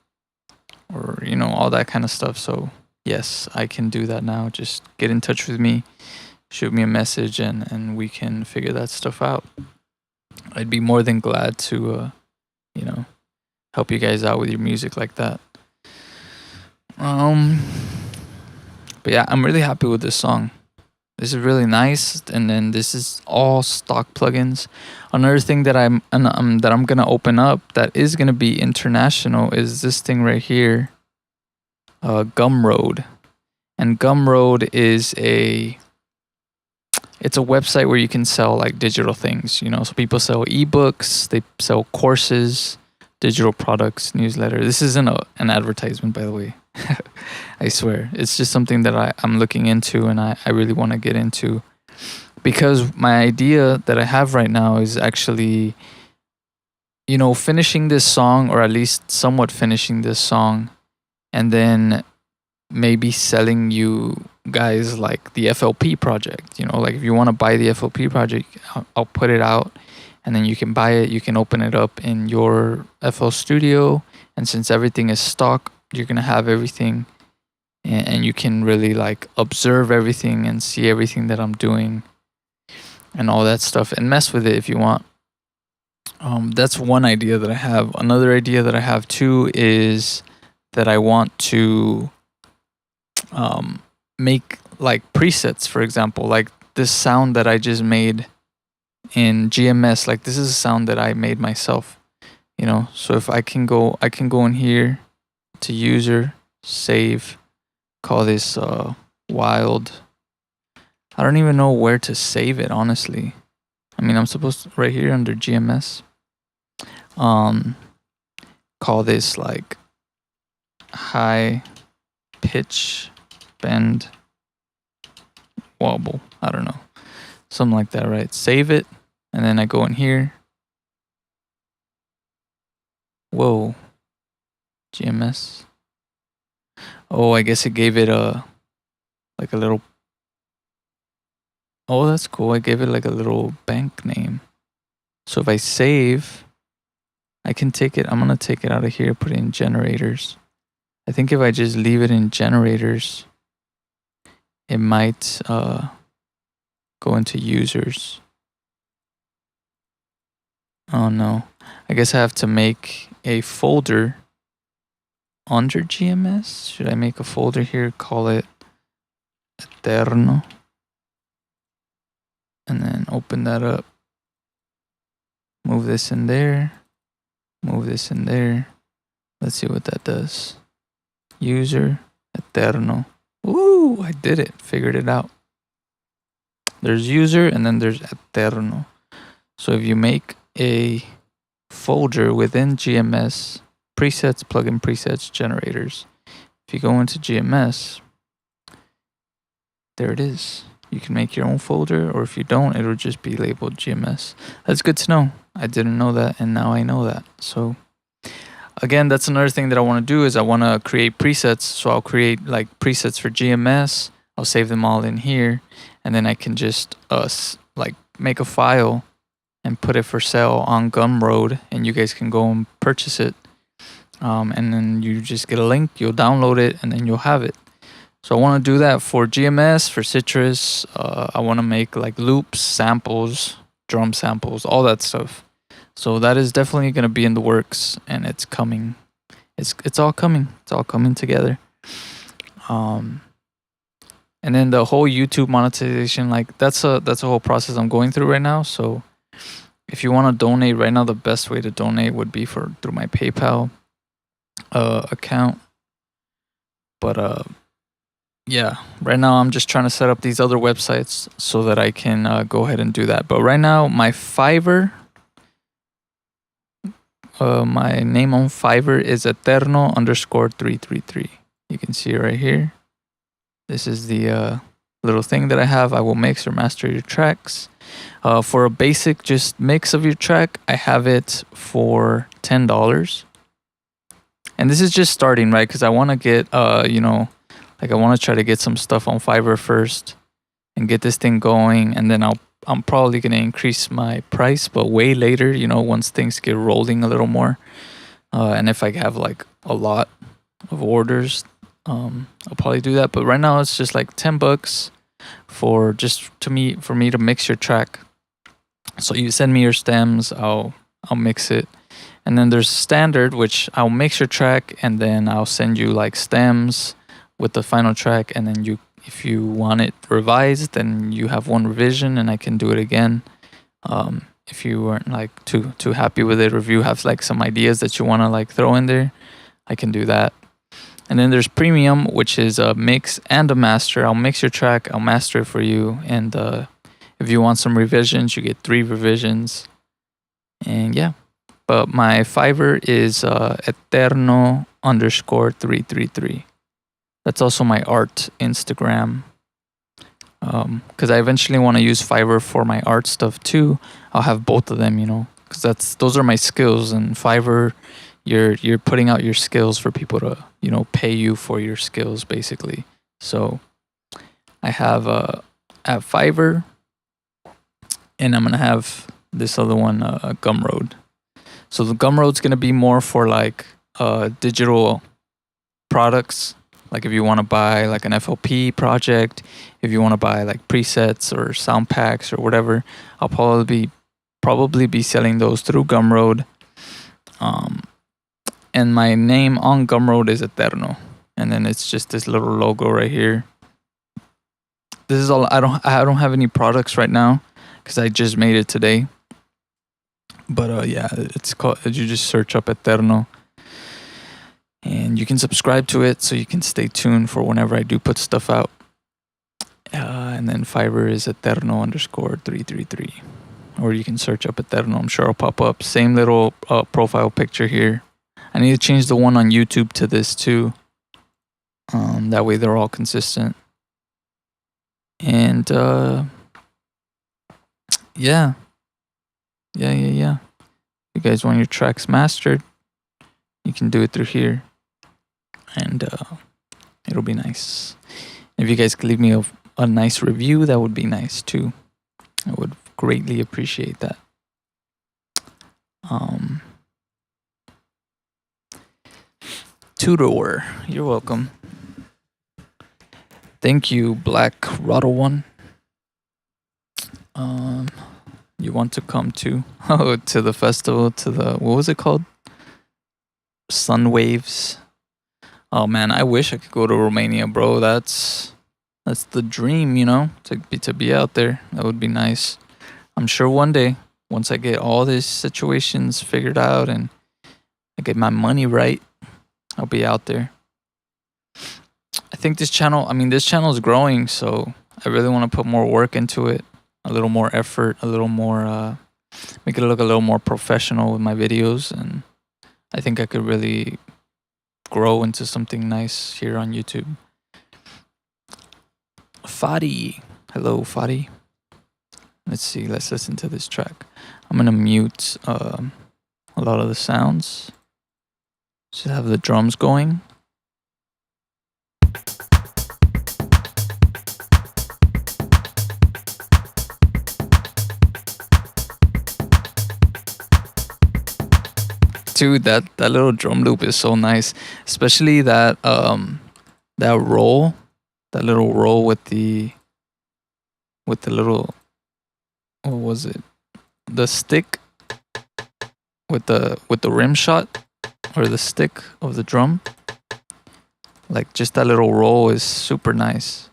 all that kind of stuff. So yes, I can do that now. Just get in touch with me, shoot me a message, and we can figure that stuff out. I'd be more than glad to help you guys out with your music like that. But yeah, I'm really happy with this song. This is really nice, and then this is all stock plugins. Another thing that I'm gonna open up that is gonna be international is this thing right here, Gumroad, and Gumroad is it's a website where you can sell like digital things. So people sell ebooks, they sell courses, digital products, newsletter. This isn't an advertisement, by the way. I swear. It's just something that I'm looking into, and I really want to get into, because my idea that I have right now is actually, finishing this song, or at least somewhat finishing this song, and then maybe selling you guys like the FLP project. Like if you want to buy the FLP project, I'll put it out, and then you can buy it. You can open it up in your FL Studio, and since everything is stock, you're gonna have everything, and you can really like observe everything and see everything that I'm doing and all that stuff, and mess with it if you want. That's one idea that I have. Another idea that I have too is that I want to make like presets. For example, like this sound that I just made in GMS, like this is a sound that I made myself. So if I can go in here to user, save, call this wild. I don't even know where to save it, honestly. I mean, I'm supposed to right here under GMS. Call this like high pitch bend wobble. I don't know. Something like that, right? Save it, and then I go in here. Whoa. GMS. Oh, I guess it gave it a little. Oh, that's cool. I gave it like a little bank name. So if I save, I can take it. I'm gonna take it out of here, put it in generators. I think if I just leave it in generators, it might go into users. Oh no. I guess I have to make a folder under GMS. Should I make a folder here? Call it Eterno. And then open that up. Move this in there. Move this in there. Let's see what that does. User Eterno. Ooh, I did it. Figured it out. There's user and then there's Eterno. So if you make a folder within GMS, presets, plugin presets, generators. If you go into GMS, there it is. You can make your own folder, or if you don't, it'll just be labeled GMS. That's good to know. I didn't know that, and now I know that. So again, that's another thing that I want to do is I want to create presets. So I'll create like presets for GMS. I'll save them all in here, and then I can just like make a file and put it for sale on Gumroad, and you guys can go and purchase it. And then you just get a link, you'll download it, and then you'll have it. So I want to do that for GMS, for Citrus. I want to make like loops, samples, drum samples, all that stuff. So that is definitely going to be in the works, and it's coming. It's all coming. It's all coming together. And then the whole YouTube monetization, like that's a whole process I'm going through right now. So if you want to donate right now, the best way to donate would be through my PayPal account. But yeah, right now I'm just trying to set up these other websites so that I can go ahead and do that. But right now, my Fiverr, my name on Fiverr is Eterno_333. You can see it right here. This is the little thing that I have. I will mix or master your tracks. For a basic just mix of your track, I have it for $10. And this is just starting, right? Because I want to get, like I want to try to get some stuff on Fiverr first and get this thing going. And then I'm probably going to increase my price, but way later, once things get rolling a little more. And if I have like a lot of orders, I'll probably do that. But right now it's just like $10 for me to mix your track. So you send me your stems, I'll mix it. And then there's standard, which I'll mix your track and then I'll send you like stems with the final track. And then if you want it revised, then you have one revision and I can do it again. If you weren't like too happy with it, or if you have like some ideas that you want to like throw in there, I can do that. And then there's premium, which is a mix and a master. I'll mix your track, I'll master it for you. And if you want some revisions, you get 3 revisions. And yeah. But my Fiverr is Eterno_333. That's also my art Instagram. Because I eventually want to use Fiverr for my art stuff too. I'll have both of them, because those are my skills. And Fiverr, you're putting out your skills for people to pay you for your skills basically. So I have at Fiverr, and I'm gonna have this other one, Gumroad. So the Gumroad's gonna be more for like digital products. Like if you want to buy like an FLP project, if you want to buy like presets or sound packs or whatever, I'll probably be selling those through Gumroad. And my name on Gumroad is Eterno, and then it's just this little logo right here. This is all. I don't have any products right now because I just made it today. But yeah, it's called. You just search up Eterno, and you can subscribe to it so you can stay tuned for whenever I do put stuff out. And then Fiverr is Eterno_333, or you can search up Eterno. I'm sure it'll pop up. Same little profile picture here. I need to change the one on YouTube to this too. That way they're all consistent. And yeah. You guys want your tracks mastered, you can do it through here. And it'll be nice. If you guys could leave me a nice review, that would be nice too. I would greatly appreciate that. Tudor, you're welcome. Thank you, Black Rattle One. You want to come to the festival, to the, what was it called? Sun Waves. Oh man, I wish I could go to Romania, bro. That's the dream, to be out there. That would be nice. I'm sure one day, once I get all these situations figured out and I get my money right, I'll be out there. I think this channel is growing, so I really want to put more work into it, a little more effort, a little more, make it look a little more professional with my videos. And I think I could really grow into something nice here on YouTube. Fadi. Hello, Fadi. Let's see. Let's listen to this track. I'm going to mute a lot of the sounds. Just have the drums going. Dude, that little drum loop is so nice, especially that roll, that little roll with the little, what was it? The stick with the rim shot, or the stick of the drum. Like, just that little roll is super nice.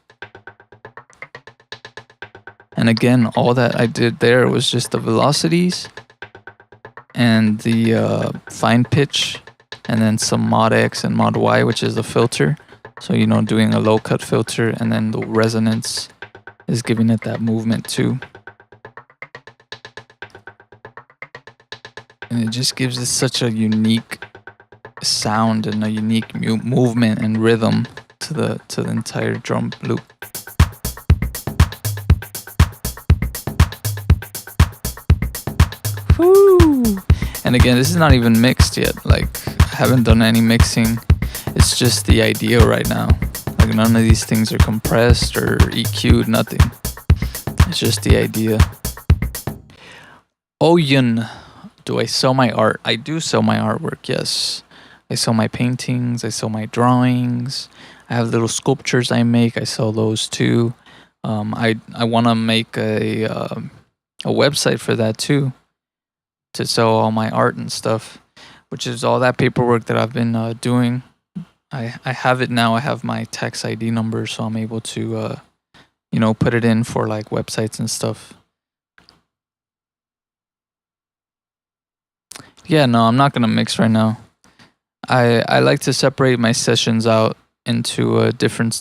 And again, all that I did there was just the velocities and the fine pitch, and then some mod X and mod Y, which is the filter. So, doing a low cut filter, and then the resonance is giving it that movement too. And it just gives it such a unique sound and a unique movement and rhythm to the entire drum loop. Woo! And again, this is not even mixed yet. Like, I haven't done any mixing. It's just the idea right now. Like, none of these things are compressed or EQ'd, nothing. It's just the idea. Oh, yun. Do I sell my art? I do sell my artwork, yes. I sell my paintings, I sell my drawings. I have little sculptures I make, I sell those too. I want to make a website for that too, to sell all my art and stuff, which is all that paperwork that I've been doing. I have it now. I have my tax ID number, so I'm able to, put it in for like websites and stuff. Yeah, no, I'm not gonna mix right now. I like to separate my sessions out into different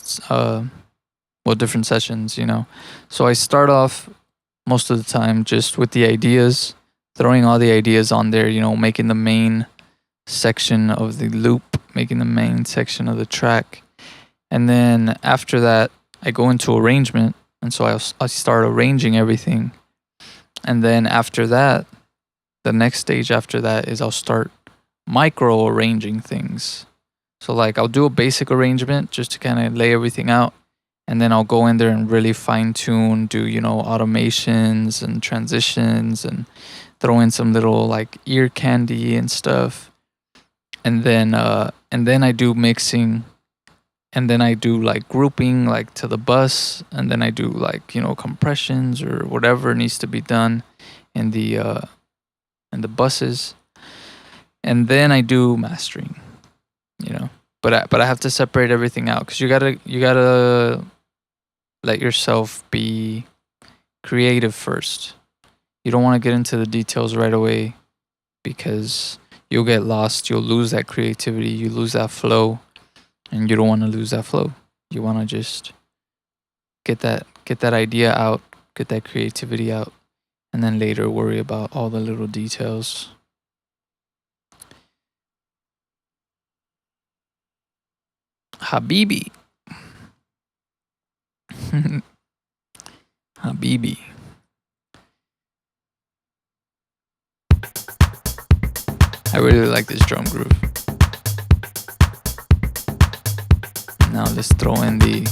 sessions, So I start off most of the time just with the ideas, throwing all the ideas on there, making the main section of the loop, making the main section of the track. And then after that, I go into arrangement, and so I start arranging everything. And then after that, the next stage after that is I'll start micro arranging things. So like, I'll do a basic arrangement just to kind of lay everything out, and then I'll go in there and really fine tune, do automations and transitions, and throw in some little like ear candy and stuff. And then I do mixing, and then I do like grouping, like to the bus, and then I do like compressions or whatever needs to be done in the buses. And then I do mastering, but I have to separate everything out, because you gotta let yourself be creative first. You don't want to get into the details right away, because you'll get lost. You'll lose that creativity. You lose that flow, and you don't want to lose that flow. You want to just get that idea out, get that creativity out, and then later worry about all the little details. Habibi. Habibi. I really like this drum groove. Now let's throw in the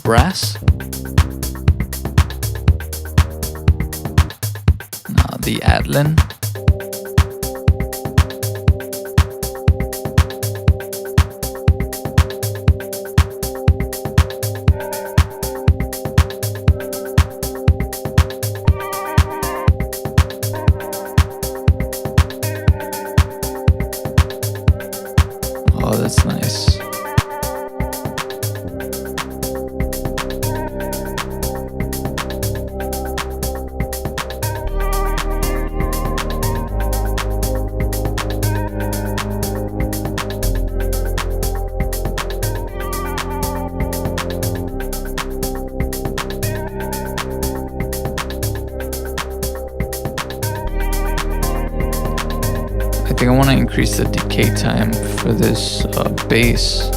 brass. Now the Atlan. Oh, that's nice. I think I want to increase the decay time for this bass.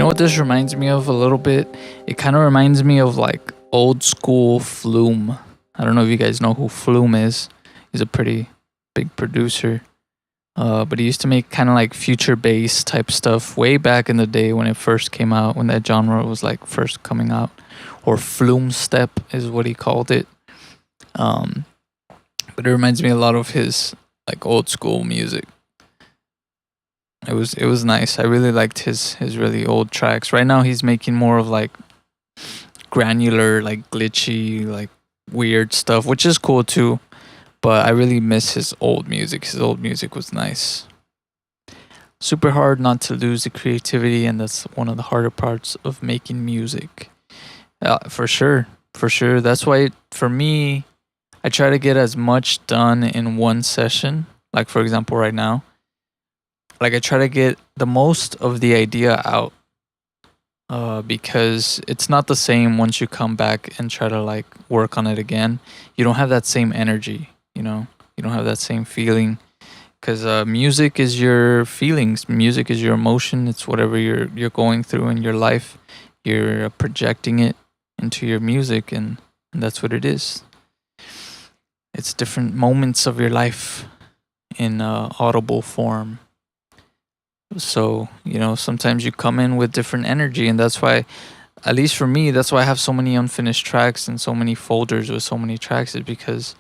know what this reminds me of a little bit? It kind of reminds me of like old school Flume. I don't know if you guys know who Flume is. He's a pretty big producer. But he used to make kind of like future bass type stuff way back in the day when it first came out, when that genre was like first coming out, or Flume step is what he called it. Um, but it reminds me a lot of his like old school music. It was nice. I really liked his really old tracks. Right now he's making more of like granular, like glitchy, like weird stuff, which is cool too. But I really miss his old music. His old music was nice. Super hard not to lose the creativity, and that's one of the harder parts of making music. For sure. That's why for me, I try to get as much done in one session. Like for example, right now, like I try to get the most of the idea out, because it's not the same once you come back and try to like work on it again. You don't have that same energy, you don't have that same feeling, because music is your feelings, music is your emotion, it's whatever you're going through in your life. You're projecting it into your music, and that's what it is. It's different moments of your life in audible form. So, sometimes you come in with different energy, and that's why, at least for me, that's why I have so many unfinished tracks and so many folders with so many tracks, is because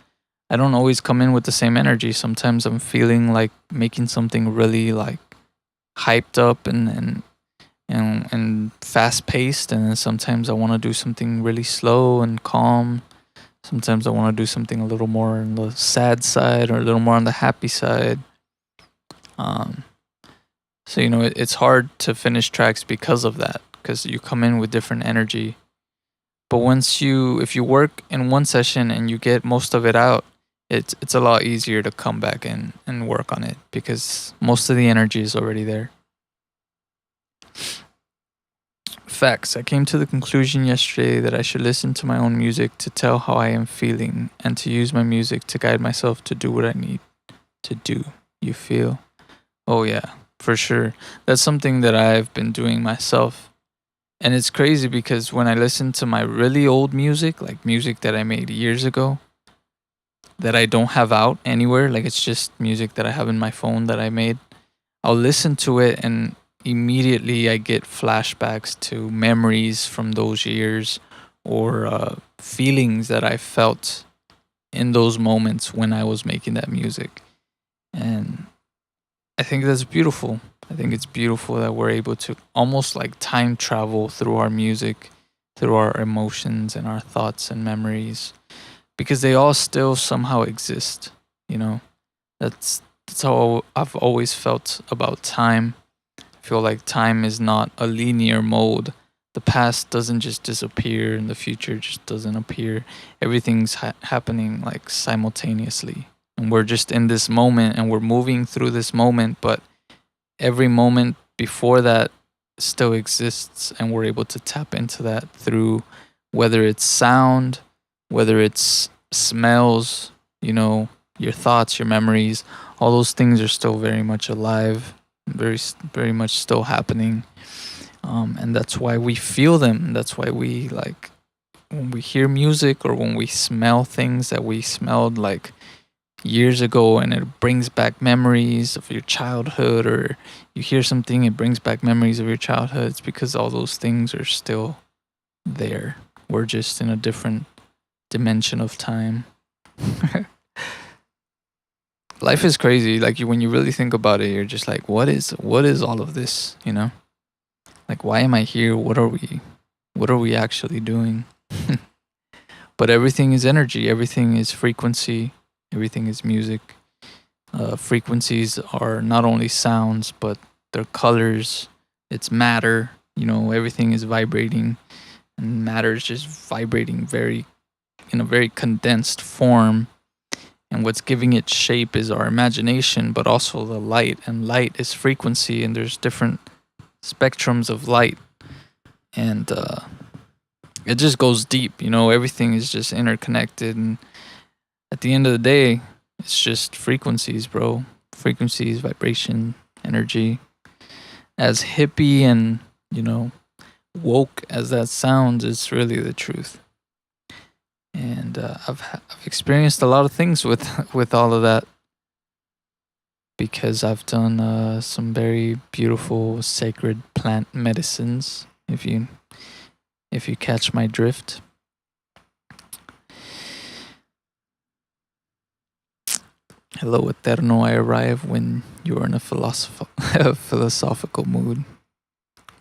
I don't always come in with the same energy. Sometimes I'm feeling like making something really like hyped up and fast paced, and then sometimes I want to do something really slow and calm. Sometimes I want to do something a little more on the sad side or a little more on the happy side. Um, so it's hard to finish tracks because of that, because you come in with different energy. But if you work in one session and you get most of it out, it's a lot easier to come back and work on it, because most of the energy is already there. Facts. I came to the conclusion yesterday that I should listen to my own music to tell how I am feeling, and to use my music to guide myself to do what I need to do. You feel? Oh, yeah, for sure. That's something that I've been doing myself. And it's crazy because when I listen to my really old music, like music that I made years ago, that I don't have out anywhere, like it's just music that I have in my phone that I made, I'll listen to it and immediately I get flashbacks to memories from those years, or feelings that I felt in those moments when I was making that music. And I think that's beautiful. I think it's beautiful that we're able to almost like time travel through our music, through our emotions and our thoughts and memories, because they all still somehow exist. You know, that's how I've always felt about time. I feel like time is not a linear mode. The past doesn't just disappear and the future just doesn't appear. Everything's happening like simultaneously. And we're just in this moment and we're moving through this moment, but every moment before that still exists, and we're able to tap into that through whether it's sound, whether it's smells, your thoughts, your memories. All those things are still very much alive, very much still happening. And that's why we feel them. That's why we like when we hear music or when we smell things that we smelled like years ago, and it brings back memories of your childhood, or you hear something, it brings back memories of your childhood. It's because all those things are still there. We're just in a different dimension of time. Life is crazy. Like when you really think about it, you're just like, what is all of this? Like, why am I here? What are we actually doing? But everything is energy. Everything is frequency. Everything is music. Frequencies are not only sounds, but they're colors. It's matter. Everything is vibrating, and matter is just vibrating in a very condensed form. And what's giving it shape is our imagination, but also the light. And light is frequency, and there's different spectrums of light. And it just goes deep. Everything is just interconnected. And at the end of the day, it's just frequencies, bro. Frequencies, vibration, energy. As hippie and you know, woke as that sounds, it's really the truth. And I've experienced a lot of things with with all of that because I've done some very beautiful sacred plant medicines. If you catch my drift. Hello, Eterno. I arrive when you are in a philosophical mood.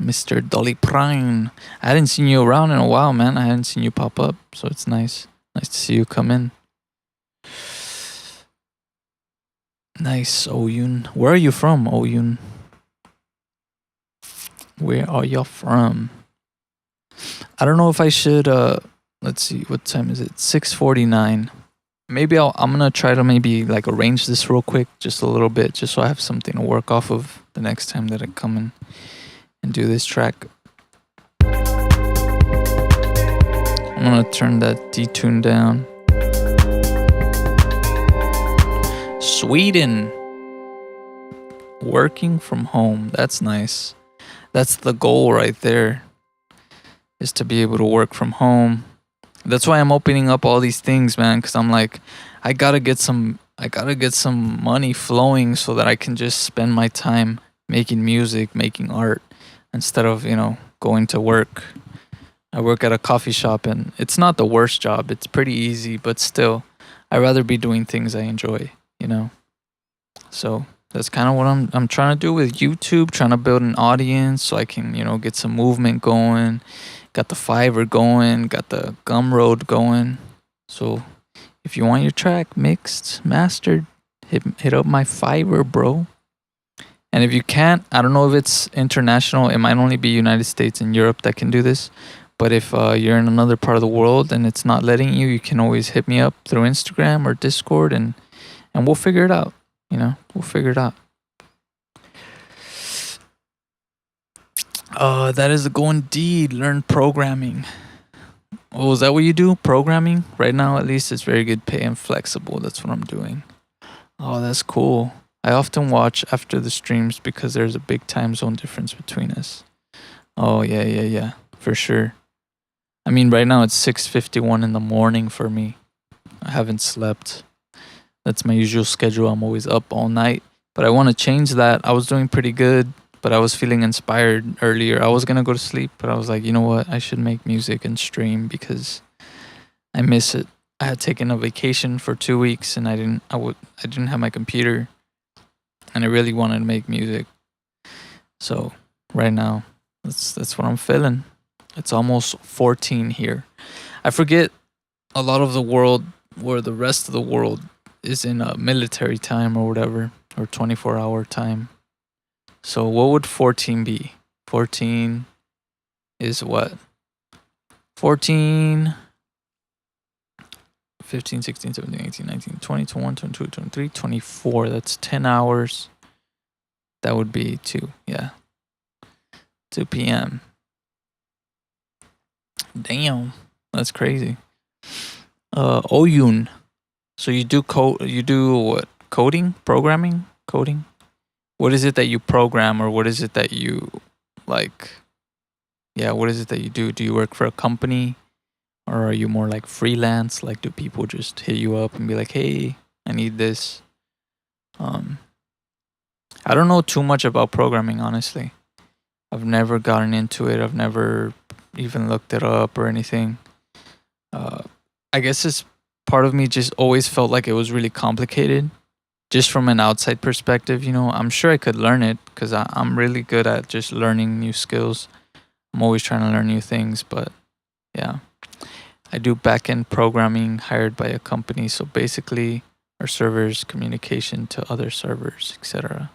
Mr. Dolly Prime. I hadn't seen you around in a while, man. I hadn't seen you pop up, so it's nice. Nice to see you come in. Nice, Oyun. Where are you from, Oyun? Where are you from? I don't know if I should let's see, what time is it? 6:49. Maybe I'm gonna try to maybe like arrange this real quick, just a little bit, just so I have something to work off of the next time that I come in and do this track. I'm gonna turn that detune down. Sweden. Working from home. That's nice. That's the goal right there. Is to be able to work from home. That's why I'm opening up all these things, man, cuz I'm like I got to get some money flowing so that I can just spend my time making music, making art instead of, going to work. I work at a coffee shop and it's not the worst job. It's pretty easy, but still I'd rather be doing things I enjoy, you know. So that's kind of what I'm trying to do with YouTube, trying to build an audience so I can, get some movement going. Got the Fiverr going, got the Gumroad going. So if you want your track mixed, mastered, hit up my Fiverr, bro. And if you can't, I don't know if it's international. It might only be United States and Europe that can do this. But if you're in another part of the world and it's not letting you, you can always hit me up through Instagram or Discord, and we'll figure it out. We'll figure it out. That is a goal indeed. Learn programming. Oh, is that what you do? Programming? Right now, at least, it's very good pay and flexible. That's what I'm doing. Oh, that's cool. I often watch after the streams because there's a big time zone difference between us. Oh, yeah. For sure. I mean, right now it's 6:51 in the morning for me. I haven't slept. That's my usual schedule. I'm always up all night. But I want to change that. I was doing pretty good, but I was feeling inspired earlier. I was going to go to sleep, but I was like, you know what? I should make music and stream because I miss it. I had taken a vacation for 2 weeks and I didn't have my computer and I really wanted to make music. So right now, that's what I'm feeling. It's almost 14 here. I forget a lot of the world where the rest of the world is in a military time or whatever, or 24-hour time. So what would 14 be? 14 is what? 14, 15, 16, 17, 18, 19, 20, 21, 22, 23, 24. That's 10 hours. That would be 2. Yeah. 2 p.m. Damn. That's crazy. Oyun. So you do what? Coding? Programming? Coding? What is it that you program, or what is it that you like? Yeah, what is it that you do? Do you work for a company, or are you more like freelance? Like, do people just hit you up and be like, "Hey, I need this"? I don't know too much about programming, honestly. I've never gotten into it. I've never even looked it up or anything. I guess it's part of me just always felt like it was really complicated. Just from an outside perspective, I'm sure I could learn it because I'm really good at just learning new skills. I'm always trying to learn new things, but yeah. I do back-end programming hired by a company. So basically, our servers, communication to other servers, etc.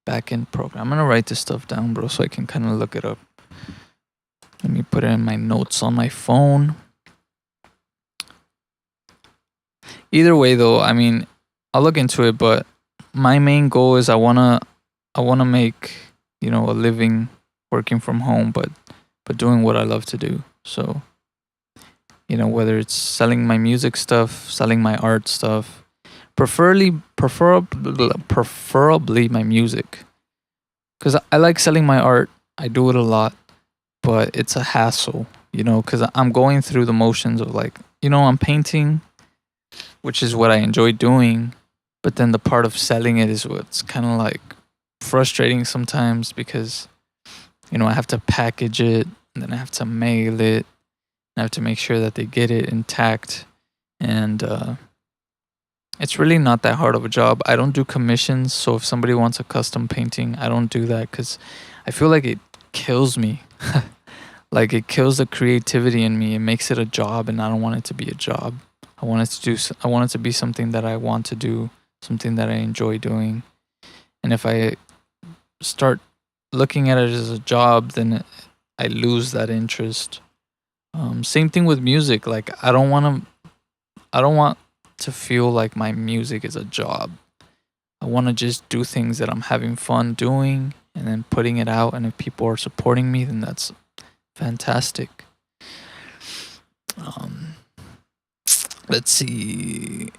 Back-end program. I'm going to write this stuff down, bro, so I can kind of look it up. Let me put it in my notes on my phone. Either way, though, I mean, I'll look into it, but my main goal is I wanna make, a living working from home, but doing what I love to do. So, whether it's selling my music stuff, selling my art stuff, preferably my music, because I like selling my art I do it a lot, but it's a hassle, because I'm going through the motions of like, I'm painting, which is what I enjoy doing, but then the part of selling it is what's kind of like frustrating sometimes because, I have to package it and then I have to mail it. I have to make sure that they get it intact. And it's really not that hard of a job. I don't do commissions. So if somebody wants a custom painting, I don't do that because I feel like it kills me. Like it kills the creativity in me. It makes it a job, and I don't want it to be a job. I want it to be something that I want to do, something that I enjoy doing. And if I start looking at it as a job, then I lose that interest. Same thing with music. Like I don't want to feel like my music is a job. I want to just do things that I'm having fun doing and then putting it out. And if people are supporting me, then that's fantastic. Um, let's see.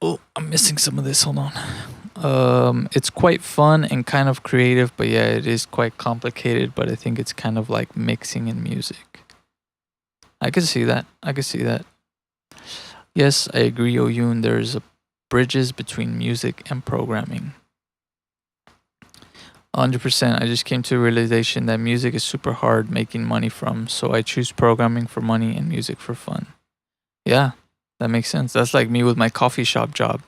Oh, I'm missing some of this. Hold on. It's quite fun and kind of creative, but yeah, it is quite complicated. But I think it's kind of like mixing in music. I could see that. I could see that. Yes, I agree, Oyun. There's a bridges between music and programming. 100%. I just came to a realization that music is super hard making money from, so I choose programming for money and music for fun. Yeah, that makes sense. That's like me with my coffee shop job.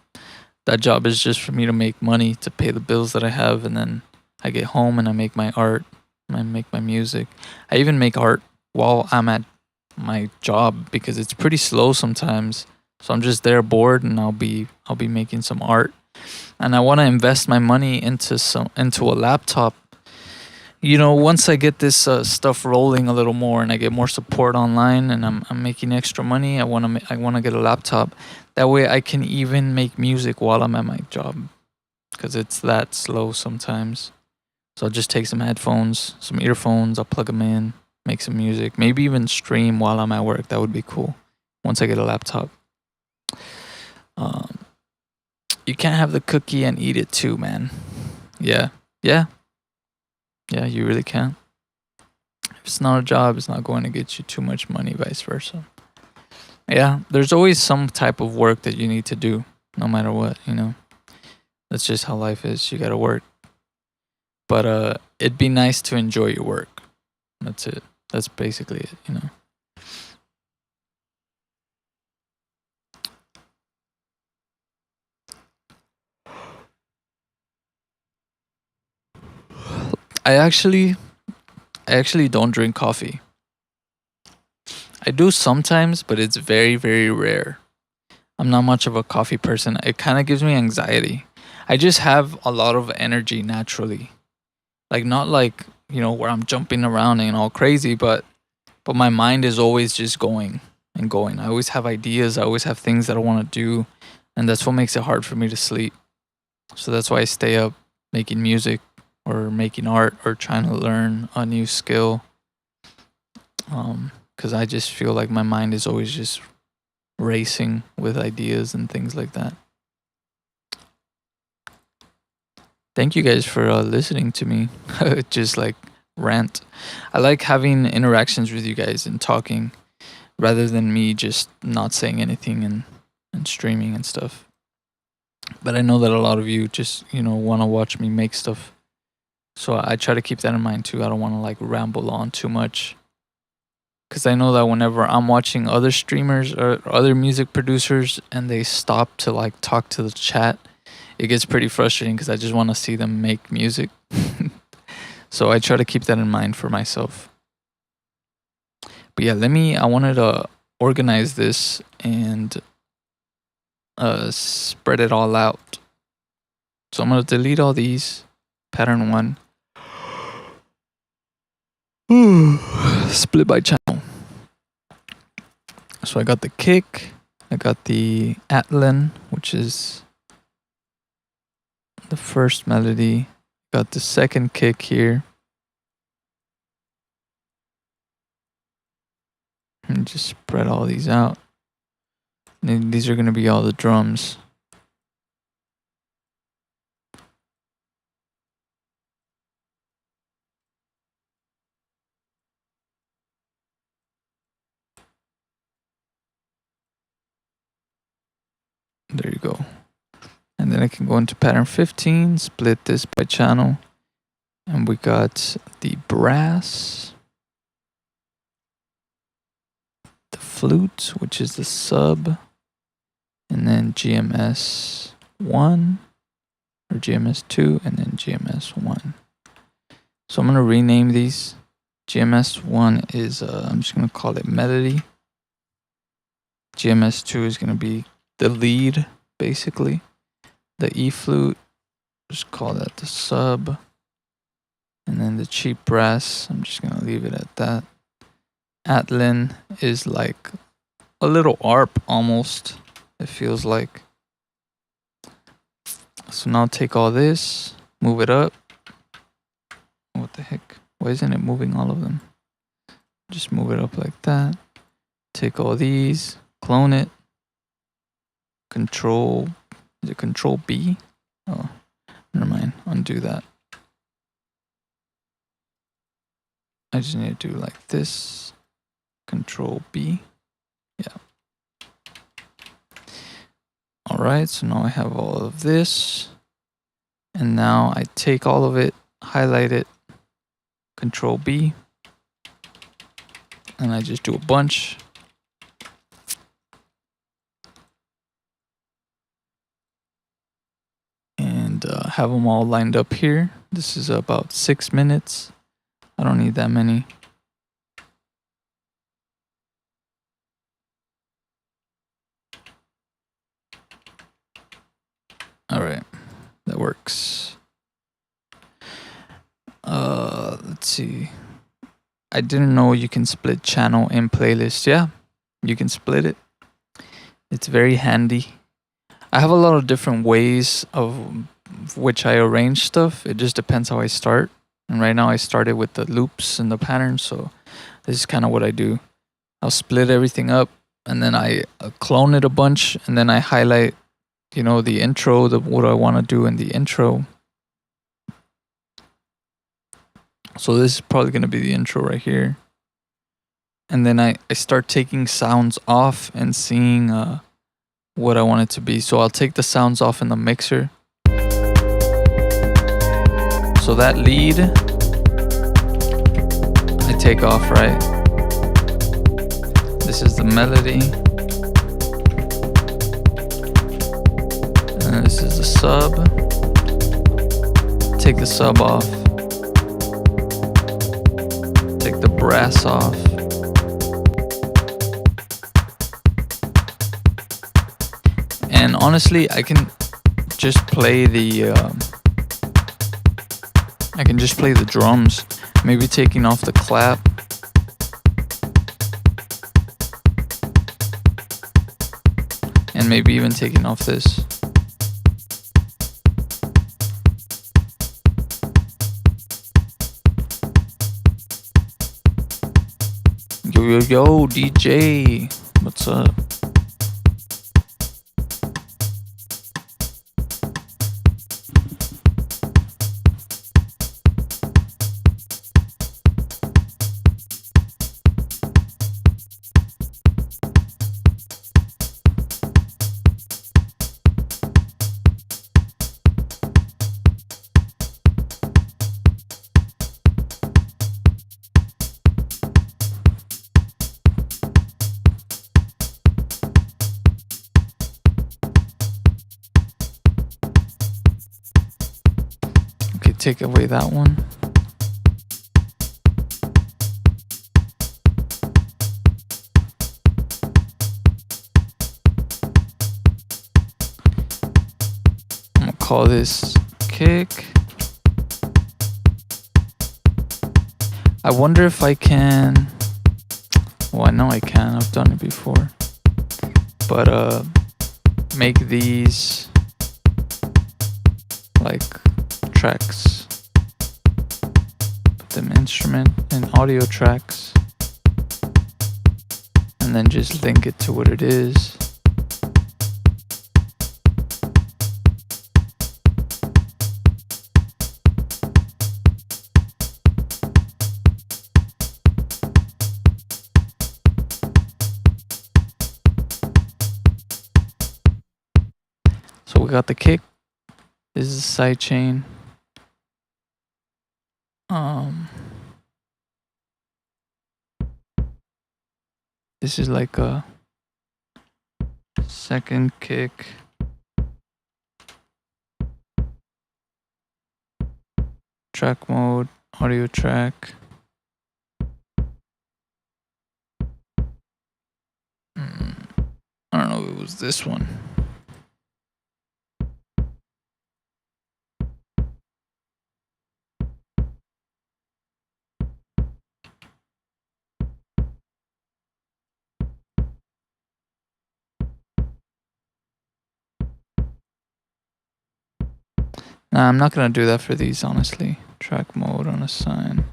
That job is just for me to make money to pay the bills that I have, and then I get home and I make my art, and I make my music. I even make art while I'm at my job because it's pretty slow sometimes. So I'm just there bored, and I'll be making some art, and I want to invest my money into a laptop. Once I get this stuff rolling a little more and I get more support online and I'm making extra money, I want to get a laptop. That way I can even make music while I'm at my job because it's that slow sometimes. So I'll just take some headphones, some earphones, I'll plug them in, make some music, maybe even stream while I'm at work. That would be cool once I get a laptop. Um, you can't have the cookie and eat it too, man. Yeah, yeah, yeah, you really can't. If it's not a job, it's not going to get you too much money, vice versa. Yeah, there's always some type of work that you need to do, no matter what. That's just how life is. You gotta work. But it'd be nice to enjoy your work. That's it. That's basically it. I actually I actually don't drink coffee. I do sometimes, but it's very, very rare. I'm not much of a coffee person. It kind of gives me anxiety. I just have a lot of energy naturally. Like not like, where I'm jumping around and all crazy, but my mind is always just going and going. I always have ideas, I always have things that I want to do, and that's what makes it hard for me to sleep. So that's why I stay up making music or making art or trying to learn a new skill. Because I just feel like my mind is always just racing with ideas and things like that. Thank you guys for listening to me. Just like rant. I like having interactions with you guys and talking rather than me just not saying anything and streaming and stuff. But I know that a lot of you just, want to watch me make stuff. So I try to keep that in mind too. I don't want to like ramble on too much. Because I know that whenever I'm watching other streamers or other music producers and they stop to like talk to the chat, it gets pretty frustrating because I just want to see them make music. So I try to keep that in mind for myself. But yeah, I wanted to organize this and spread it all out. So I'm going to delete all these. Pattern 1. Split by channel. So I got the kick. I got the Atlan, which is the first melody. Got the second kick here. And just spread all these out. And these are going to be all the drums. you go. And then I can go into pattern 15, split this by channel. And we got the brass, the flute, which is the sub, and then GMS 1, or GMS 2, and then GMS 1. So I'm going to rename these. GMS 1 is, I'm just going to call it melody. GMS 2 is going to be the lead, basically. The E flute, just call that the sub. And then the cheap brass, I'm just going to leave it at that. Atlin is like a little ARP almost, it feels like. So now take all this, move it up. What the heck? Why isn't it moving all of them? Just move it up like that. Take all these, clone it. Control, is it Control B? Oh, never mind, undo that. I just need to do like this. Control B. Yeah. Alright, so now I have all of this. And now I take all of it, highlight it, Control B. And I just do a bunch. And have them all lined up here. This is about 6 minutes. I don't need that many. All right, that works. Let's see. I didn't know you can split channel in playlist. Yeah, you can split it. It's very handy. I have a lot of different ways of which I arrange stuff. It just depends how I start. And right now I started with the loops and the patterns, so this is kind of what I do. I'll split everything up, and then I clone it a bunch, and then I highlight, you know, the intro, what I want to do in the intro. So this is probably going to be the intro right here. And then I start taking sounds off and seeing what I want it to be. So I'll take the sounds off in the mixer. So that lead, I take off, right? This is the melody. And this is the sub. Take the sub off. Take the brass off. And honestly, I can just play the drums, maybe taking off the clap. And maybe even taking off this. Yo, DJ, what's up? Take away that one. I'm gonna call this kick. I wonder if I can. Well, I know I can. I've done it before. But make these like tracks, put them instrument and audio tracks, and then just link it to what it is. So we got the kick. This is the side chain. This is like a second kick. Track mode, audio track. I don't know if it was this one. Nah, I'm not gonna do that for these, honestly. Track mode on a sign.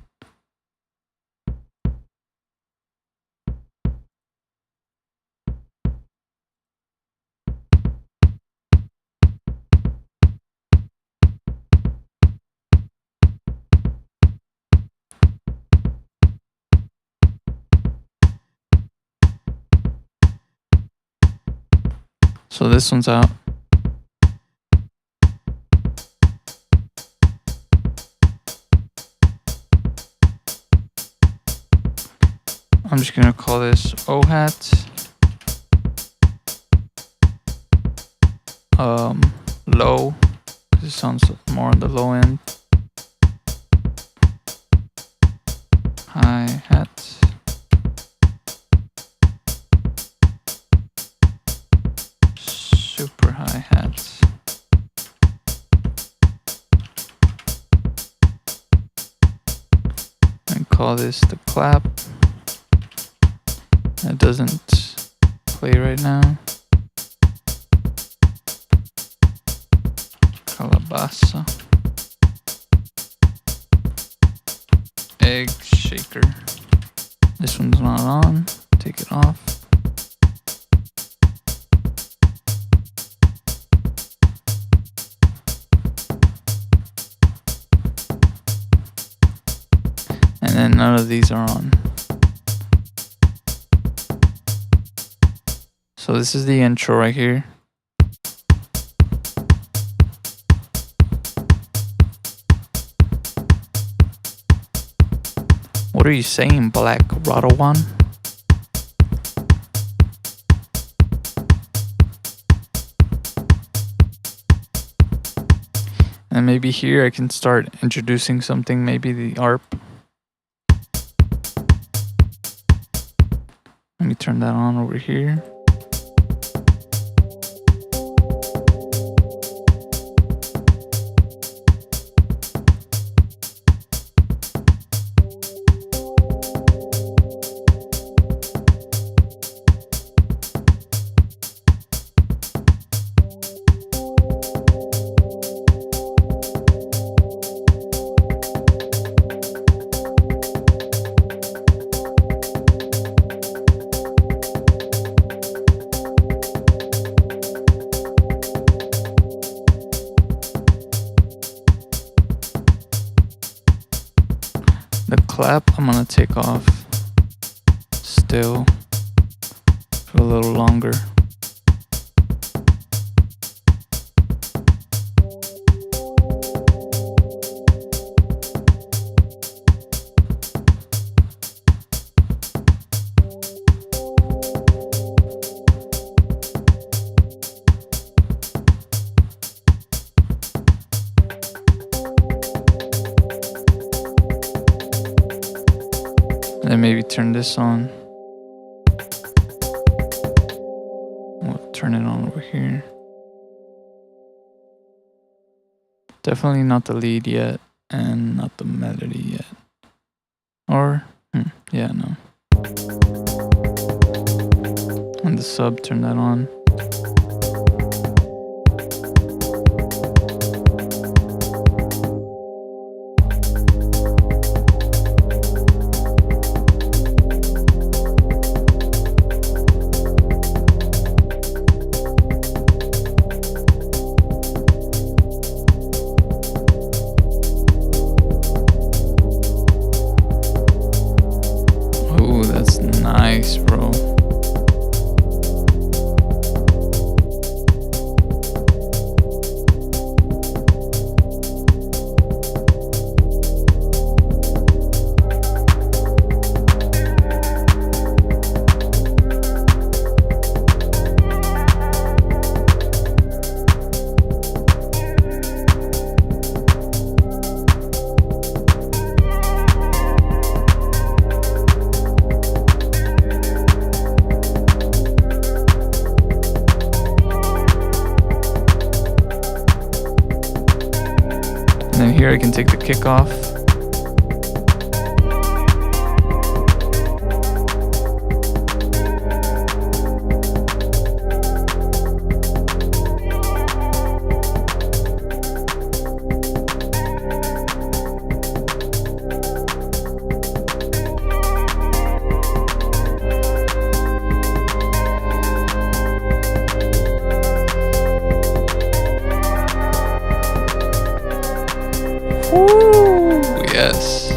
So this one's out. I'm just gonna call this O-hat. Low, because it sounds more on the low end. Hi-hat. Super hi-hat. And call this the clap. It doesn't play right now. Calabasa. Egg shaker. This one's not on. Take it off. And then none of these are on. So this is the intro right here. What are you saying, Black Rotowan? And maybe here I can start introducing something, maybe the ARP. Let me turn that on over here. The clap I'm gonna take off still for a little longer. And then maybe turn this on. We'll turn it on over here. Definitely not the lead yet, and not the melody yet. Or, yeah, no. And the sub, turn that on. Ooh, that's nice, bro. then here I can take the kick off. Woo! Yes.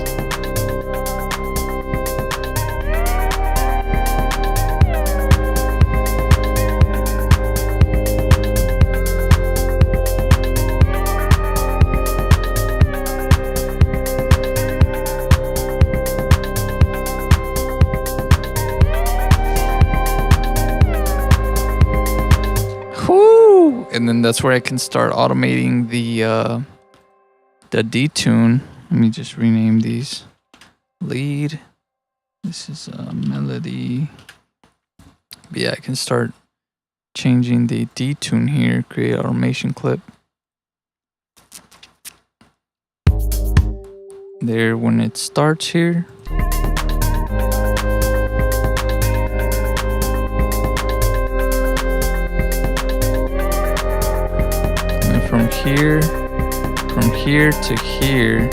Woo! And then that's where I can start automating the detune. Let me just rename these. Lead. This is a melody. But yeah, I can start changing the detune here. Create automation clip. There when it starts here. And from here to here,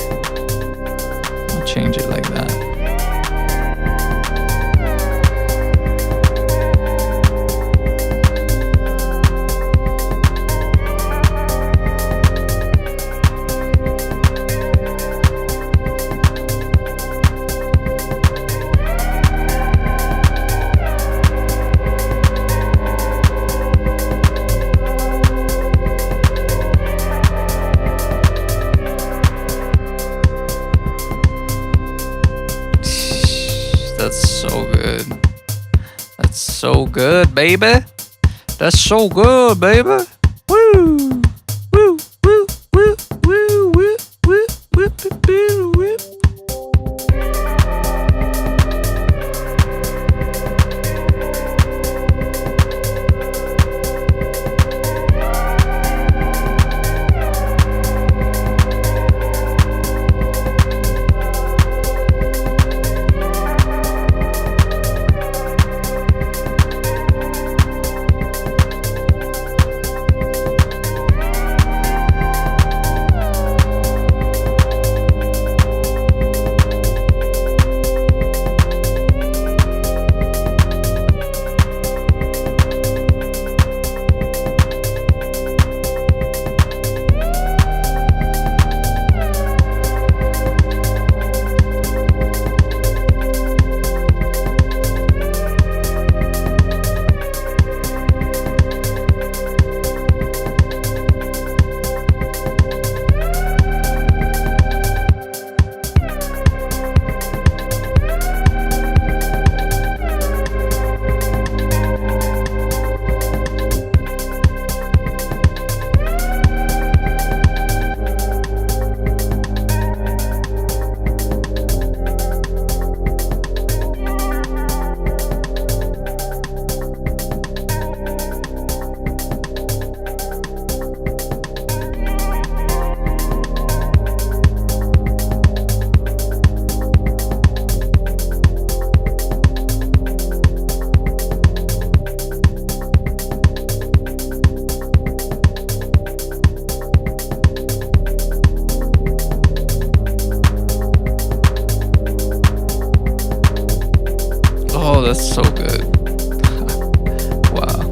I'll change it like that. That's so good. That's so good, baby. That's so good, baby. Woo! Woo! Woo! Woo! Woo! Woo! Woo! Woo! Woo! Woo! Oh, that's so good. Wow.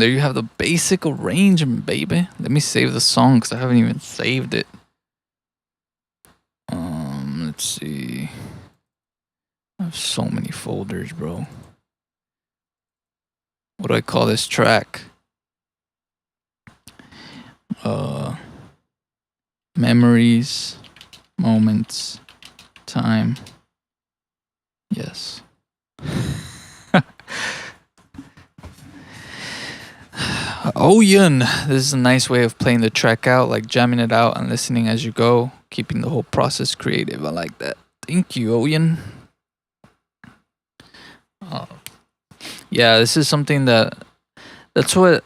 there you have the basic arrangement, baby. Let me save the song because I haven't even saved it. Let's see. I have so many folders, bro. What do I call this track? Memories, moments, time. Yes. Oh, Yun. This is a nice way of playing the track out, like jamming it out and listening as you go, keeping the whole process creative. I like that. Thank you, Oyen. Uh, yeah, this is something that's what,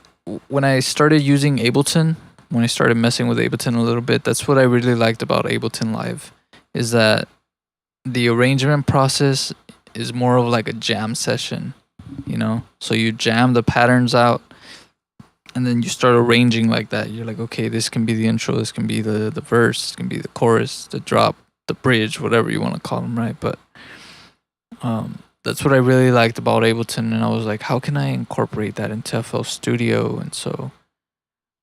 when I started using Ableton, when I started messing with Ableton a little bit, that's what I really liked about Ableton Live, is that the arrangement process is more of like a jam session, you know? So you jam the patterns out and then you start arranging like that. You're like, okay, this can be the intro, this can be the verse, this can be the chorus, the drop, the bridge, whatever you want to call them, right? But that's what I really liked about Ableton, and I was like, how can I incorporate that into FL Studio? And so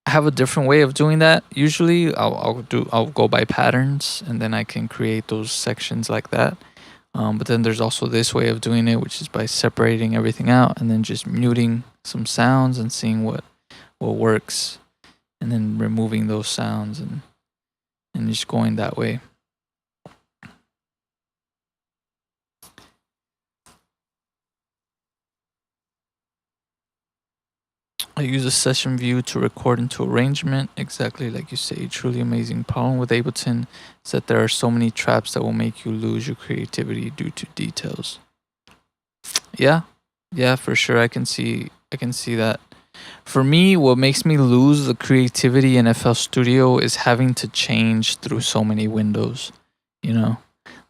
I have a different way of doing that. Usually, I'll go by patterns, and then I can create those sections like that. But then there's also this way of doing it, which is by separating everything out and then just muting some sounds and seeing what works, and then removing those sounds and just going that way. I use a session view to record into arrangement, exactly like you say. Truly amazing. Problem with Ableton is that there are so many traps that will make you lose your creativity due to details. Yeah, for sure. I can see that. For me, what makes me lose the creativity in FL Studio is having to change through so many windows. You know,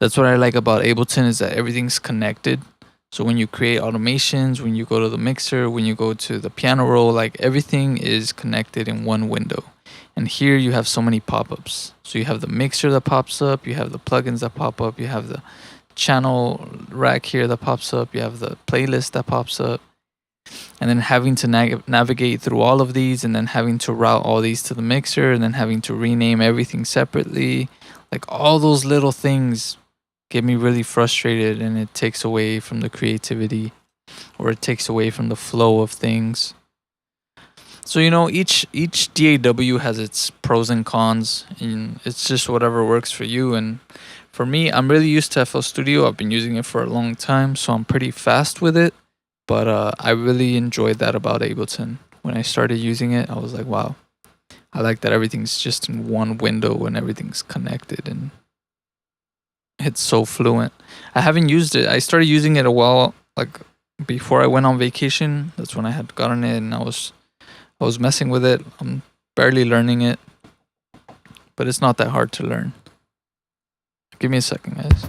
that's what I like about Ableton, is that everything's connected. So when you create automations, when you go to the mixer, when you go to the piano roll, like everything is connected in one window. And here you have so many pop-ups. So you have the mixer that pops up, you have the plugins that pop up, you have the channel rack here that pops up, you have the playlist that pops up. And then having to navigate through all of these, and then having to route all these to the mixer, and then having to rename everything separately. Like all those little things get me really frustrated, and it takes away from the creativity, or it takes away from the flow of things. So, you know, each DAW has its pros and cons, and it's just whatever works for you. And for me, I'm really used to FL Studio. I've been using it for a long time, so I'm pretty fast with it. But I really enjoyed that about Ableton. When I started using it, I was like, wow, I like that everything's just in one window and everything's connected, and it's so fluent. I haven't used it. I started using it a while, like before I went on vacation. That's when I had gotten it, and I was messing with it. I'm barely learning it, but it's not that hard to learn. Give me a second, guys.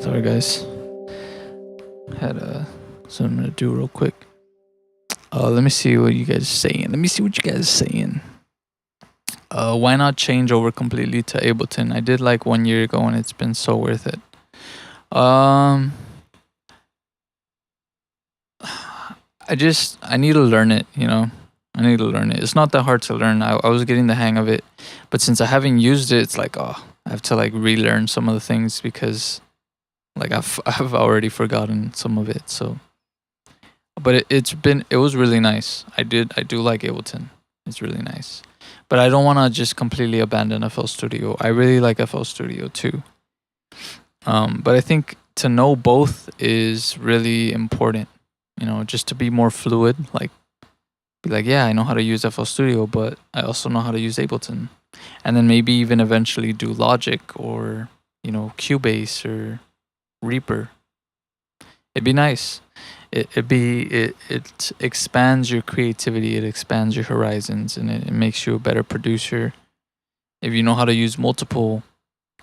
Sorry, guys. Had something to do real quick. Let me see what you guys are saying. Why not change over completely to Ableton? I did like 1 year ago, and it's been so worth it. I need to learn it, you know. I need to learn it. It's not that hard to learn. I was getting the hang of it, but since I haven't used it, it's like, I have to like relearn some of the things, because like I've already forgotten some of it. So, but it was really nice. I do like Ableton. It's really nice. But I don't want to just completely abandon FL Studio. I really like FL Studio too. But I think to know both is really important. You know, just to be more fluid. Like, be like, yeah, I know how to use FL Studio, but I also know how to use Ableton, and then maybe even eventually do Logic or Cubase or Reaper. It'd be nice. It expands your creativity. It expands your horizons, and it makes you a better producer if you know how to use multiple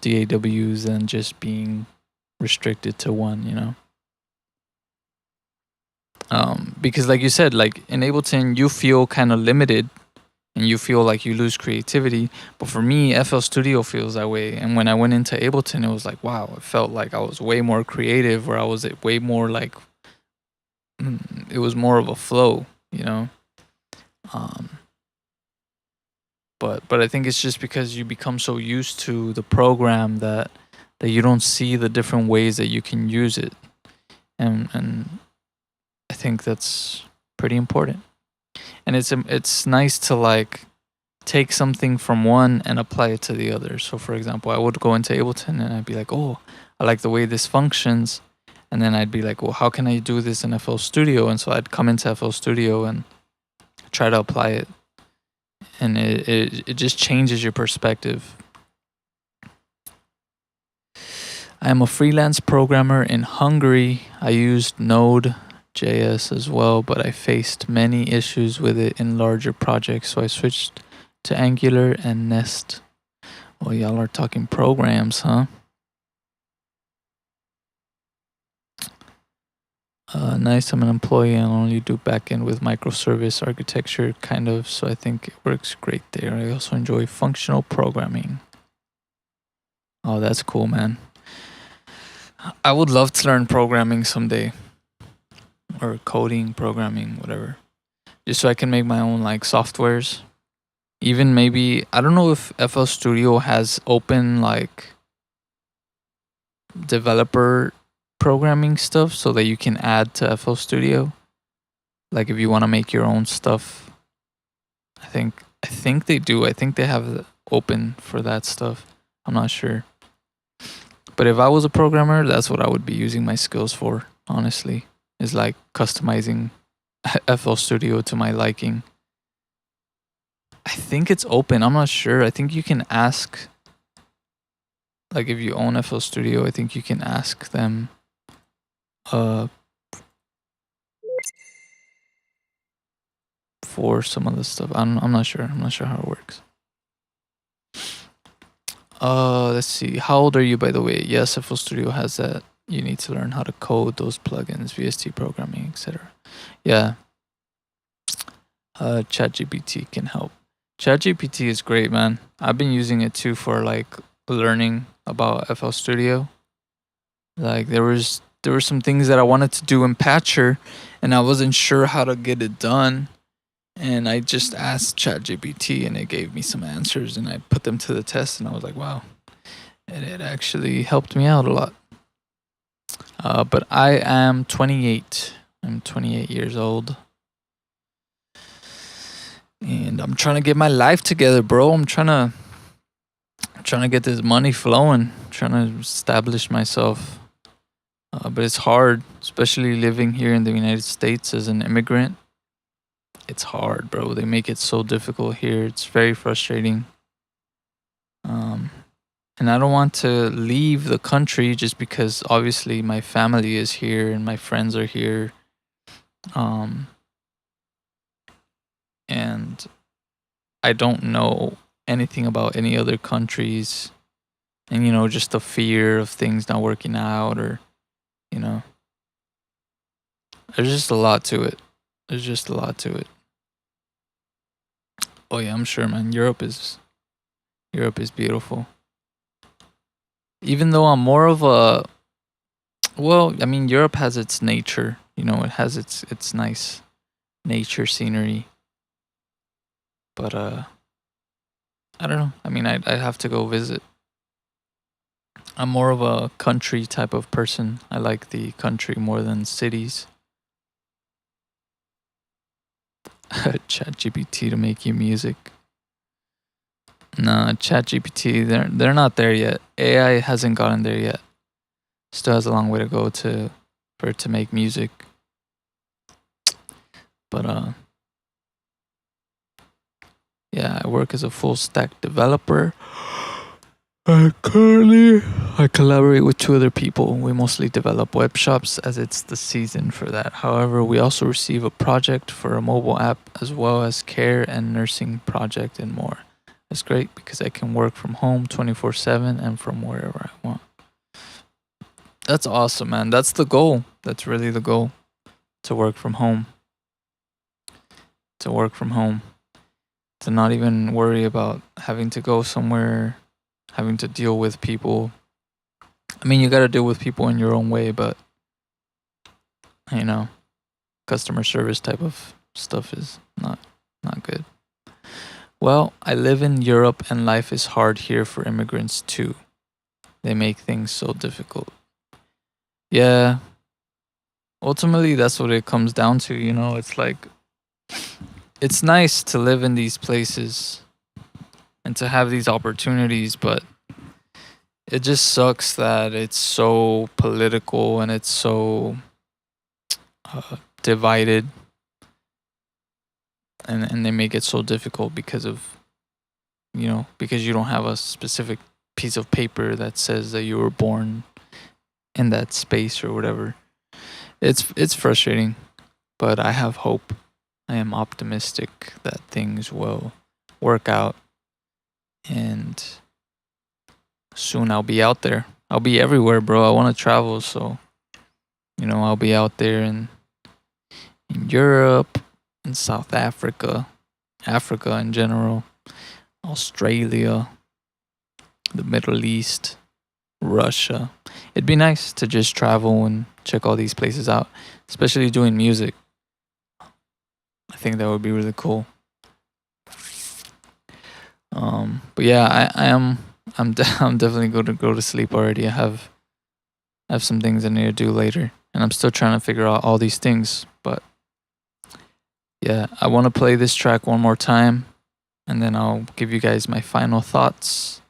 DAWs than just being restricted to one. Because like you said, like in Ableton, you feel kind of limited and you feel like you lose creativity. But for me, FL Studio feels that way. And when I went into Ableton, it was like, wow, it felt like I was way more creative, or I was way more like, it was more of a flow, you know? Um, but I think it's just because you become so used to the program that you don't see the different ways that you can use it. And I think that's pretty important. And it's nice to like take something from one and apply it to the other. So for example, I would go into Ableton and I'd be like, "Oh, I like the way this functions." And then I'd be like, "Well, how can I do this in FL Studio?" And so I'd come into FL Studio and try to apply it. And it just changes your perspective. I am a freelance programmer in Hungary. I used Node.js as well, but I faced many issues with it in larger projects, so I switched to Angular and Nest. Well, y'all are talking programs, huh? Nice, I'm an employee and only do backend with microservice architecture, kind of, so I think it works great there. I also enjoy functional programming. Oh, that's cool, man. I would love to learn programming someday, or coding, programming, whatever, just so I can make my own like softwares. Even maybe, I don't know if FL Studio has open like developer programming stuff so that you can add to FL Studio. Like if you want to make your own stuff, I think they do. I think they have open for that stuff. I'm not sure. But if I was a programmer, that's what I would be using my skills for, honestly. Is like customizing FL Studio to my liking. I think it's open. I'm not sure. I think you can ask, like if you own FL Studio, I think you can ask them uh for some of the stuff. I'm not sure. I'm not sure how it works. Let's see. How old are you, by the way? Yes, FL Studio has that. You need to learn how to code those plugins, VST programming, etc. Yeah. ChatGPT can help. ChatGPT is great, man. I've been using it too for like learning about FL Studio. Like there were some things that I wanted to do in Patcher, and I wasn't sure how to get it done. And I just asked ChatGPT, and it gave me some answers, and I put them to the test, and I was like, wow, it actually helped me out a lot. But I am 28. I'm 28 years old. And I'm trying to get my life together, bro. I'm trying to get this money flowing, trying to establish myself. But it's hard, especially living here in the United States as an immigrant. It's hard, bro. They make it so difficult here. It's very frustrating. And I don't want to leave the country just because obviously my family is here and my friends are here. And I don't know anything about any other countries. And, just the fear of things not working out, or, there's just a lot to it. There's just a lot to it. Oh yeah, I'm sure, man. Europe is beautiful. Even though I'm more of a, well, I mean, Europe has its nature. It has its nice nature scenery. But I don't know. I mean, I'd have to go visit. I'm more of a country type of person. I like the country more than cities. ChatGPT to make you music. No, ChatGPT, they're not there yet. AI hasn't gotten there yet. Still has a long way to go to for it to make music. But yeah, I work as a full stack developer. Currently, I collaborate with two other people. We mostly develop web shops as it's the season for that. However, we also receive a project for a mobile app as well as care and nursing project and more. It's great because I can work from home 24/7 and from wherever I want. That's awesome, man. That's the goal. That's really the goal. To work from home. To work from home. To not even worry about having to go somewhere, having to deal with people. I mean, you got to deal with people in your own way, but you know, customer service type of stuff is not good. Well, I live in Europe and life is hard here for immigrants too. They make things so difficult. Yeah, ultimately that's what it comes down to, you know. It's like it's nice to live in these places and to have these opportunities, but it just sucks that it's so political and it's so divided, and they make it so difficult because of, you know, because you don't have a specific piece of paper that says that you were born in that space or whatever. It's frustrating, but I have hope. I am optimistic that things will work out, and soon I'll be out there. I'll be everywhere, bro. I want to travel, so you know, I'll be out there in Europe, in South Africa, Africa in general, Australia, the Middle East, Russia. It'd be nice to just travel and check all these places out, especially doing music. I think that would be really cool. But yeah, I'm definitely going to go to sleep already. I have some things I need to do later, and I'm still trying to figure out all these things. But yeah, I want to play this track one more time, and then I'll give you guys my final thoughts,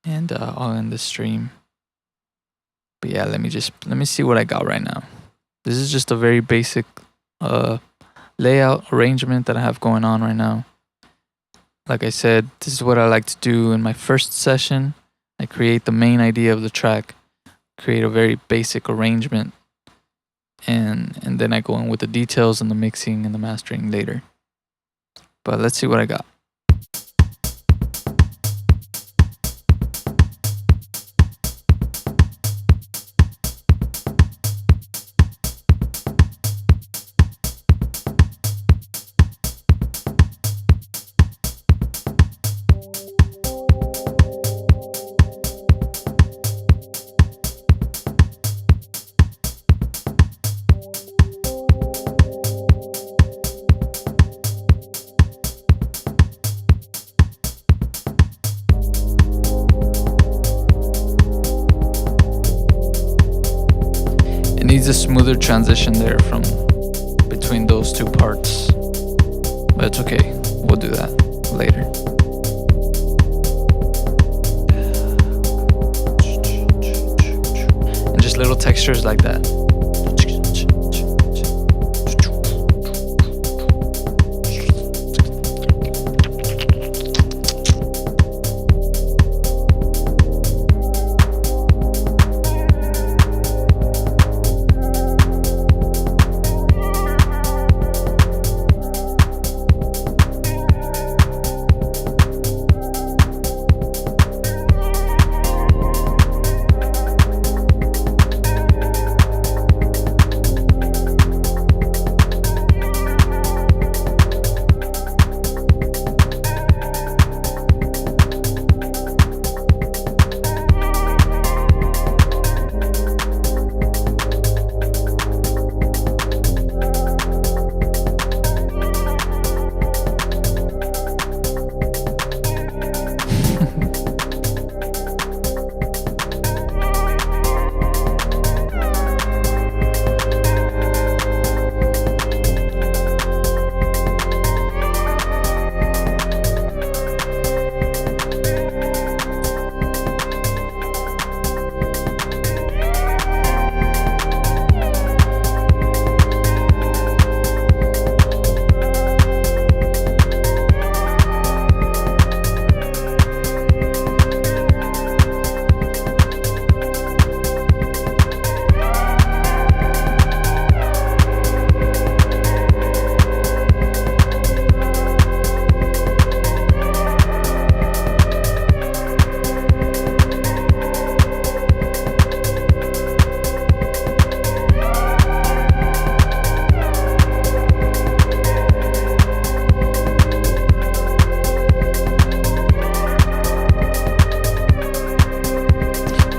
and I'll end the stream. But yeah, let me see what I got right now. This is just a very basic layout arrangement that I have going on right now. Like I said, this is what I like to do in my first session. I create the main idea of the track, create a very basic arrangement, and then I go in with the details and the mixing and the mastering later. But let's see what I got. Needs a smoother transition there from between those two parts, but it's okay, we'll do that later. And just little textures like that.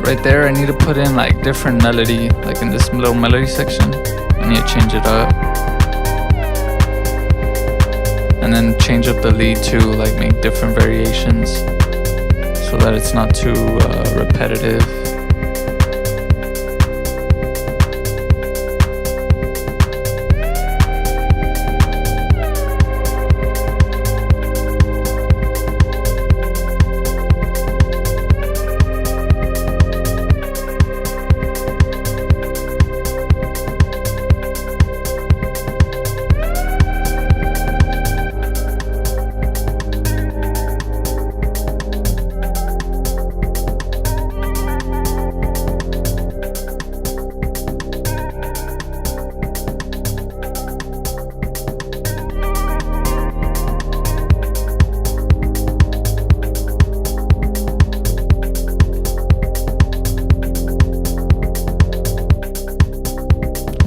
right there, I need to put in like different melody, like in this little melody section. I need to change it up. And then change up the lead too, like make different variations so that it's not too repetitive.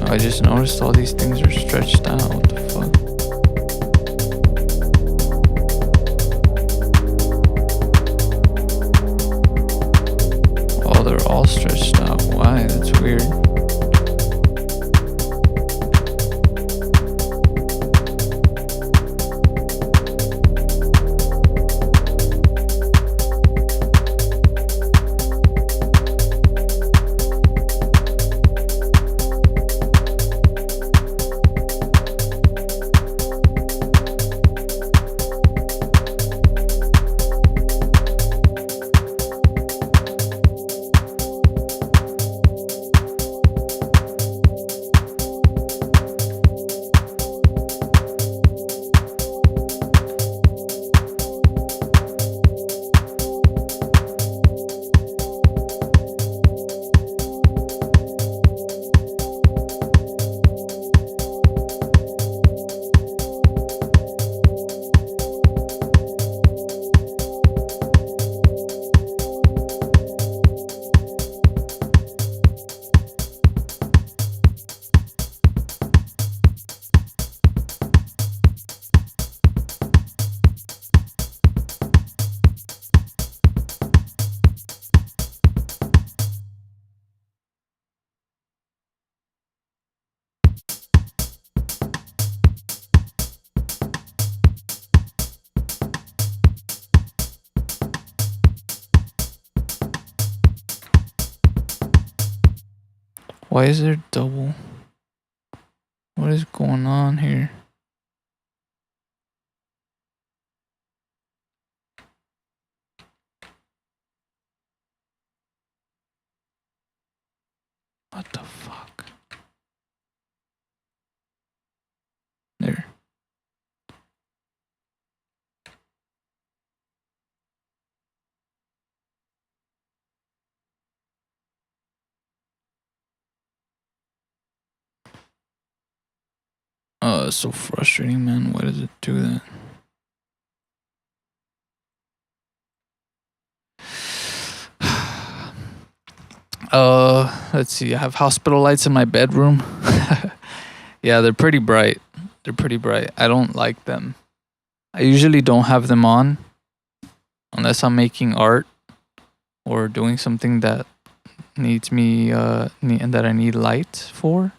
I just noticed all these things are stretched out. What the fuck? Oh, they're all stretched out. Why? That's weird. Why is there double? What is going on here? What the fuck? There. Oh, it's so frustrating, man. Why does it do that? Let's see. I have hospital lights in my bedroom. Yeah, they're pretty bright. They're pretty bright. I don't like them. I usually don't have them on unless I'm making art or doing something that needs me and that I need light for.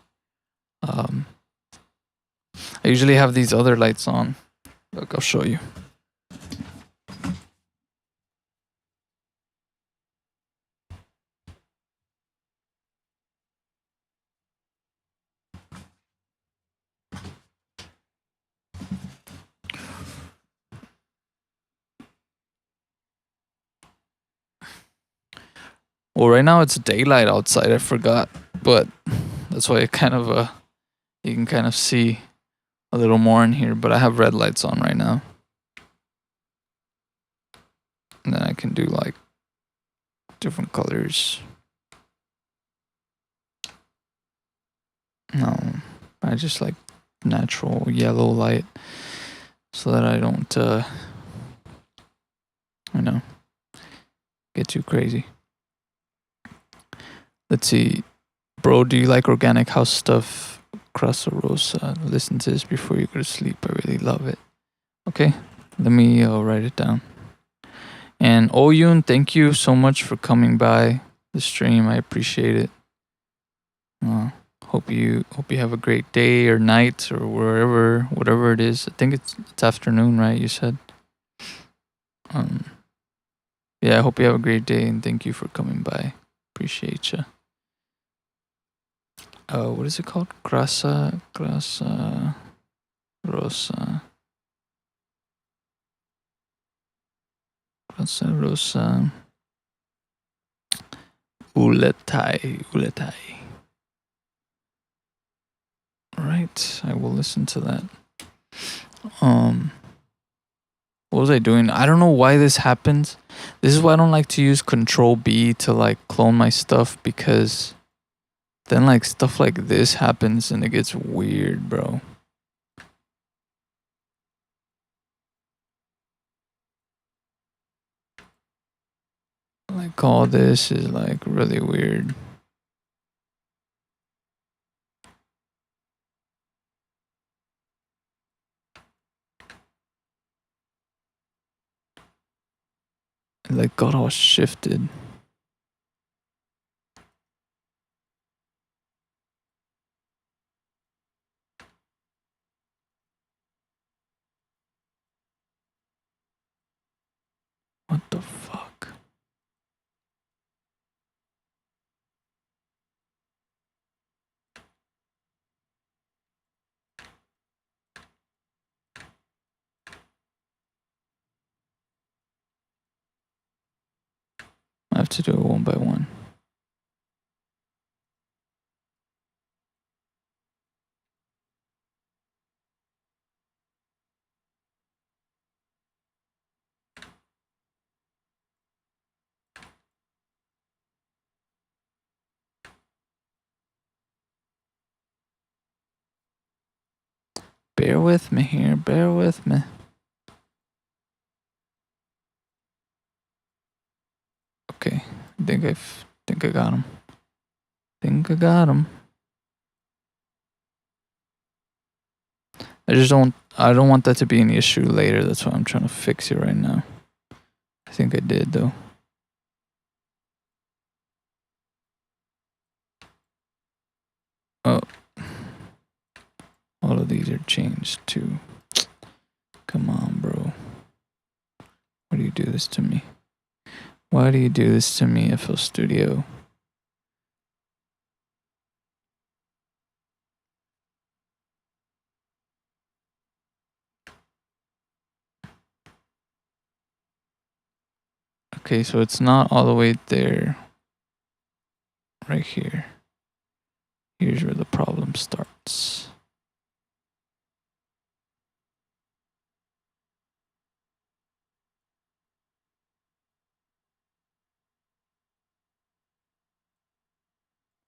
I usually have these other lights on. Look, I'll show you. Well, right now it's daylight outside. I forgot, but that's why it kind of you can kind of see a little more in here. But I have red lights on right now, and then I can do like different colors. No, I just like natural yellow light so that I don't, get too crazy. Let's see. Bro, do you like organic house stuff? Crasa Rosa. Listen to this before you go to sleep. I really love it. Okay, let me write it down. And Oyun, thank you so much for coming by the stream. I appreciate it. Hope you have a great day or night or whatever it is. I think it's afternoon, right? You said. Um, yeah. I hope you have a great day and thank you for coming by. Appreciate you. What is it called? Grasa rosa. Grasa rosa. Uletai. Right, I will listen to that. What was I doing? I don't know why this happens. This is why I don't like to use Control B to like clone my stuff, because then like stuff like this happens and it gets weird, bro. Like all this is like really weird. It like got all shifted. What the fuck? I have to do it one by one. Bear with me here, bear with me. Okay, I think I got him. Think I got him. I don't want that to be an issue later. That's why I'm trying to fix it right now. I think I did though. Oh. All of these are changed too. Come on, bro. Why do you do this to me? Why do you do this to me, FL Studio? Okay, so it's not all the way there. Right here. Here's where the problem starts.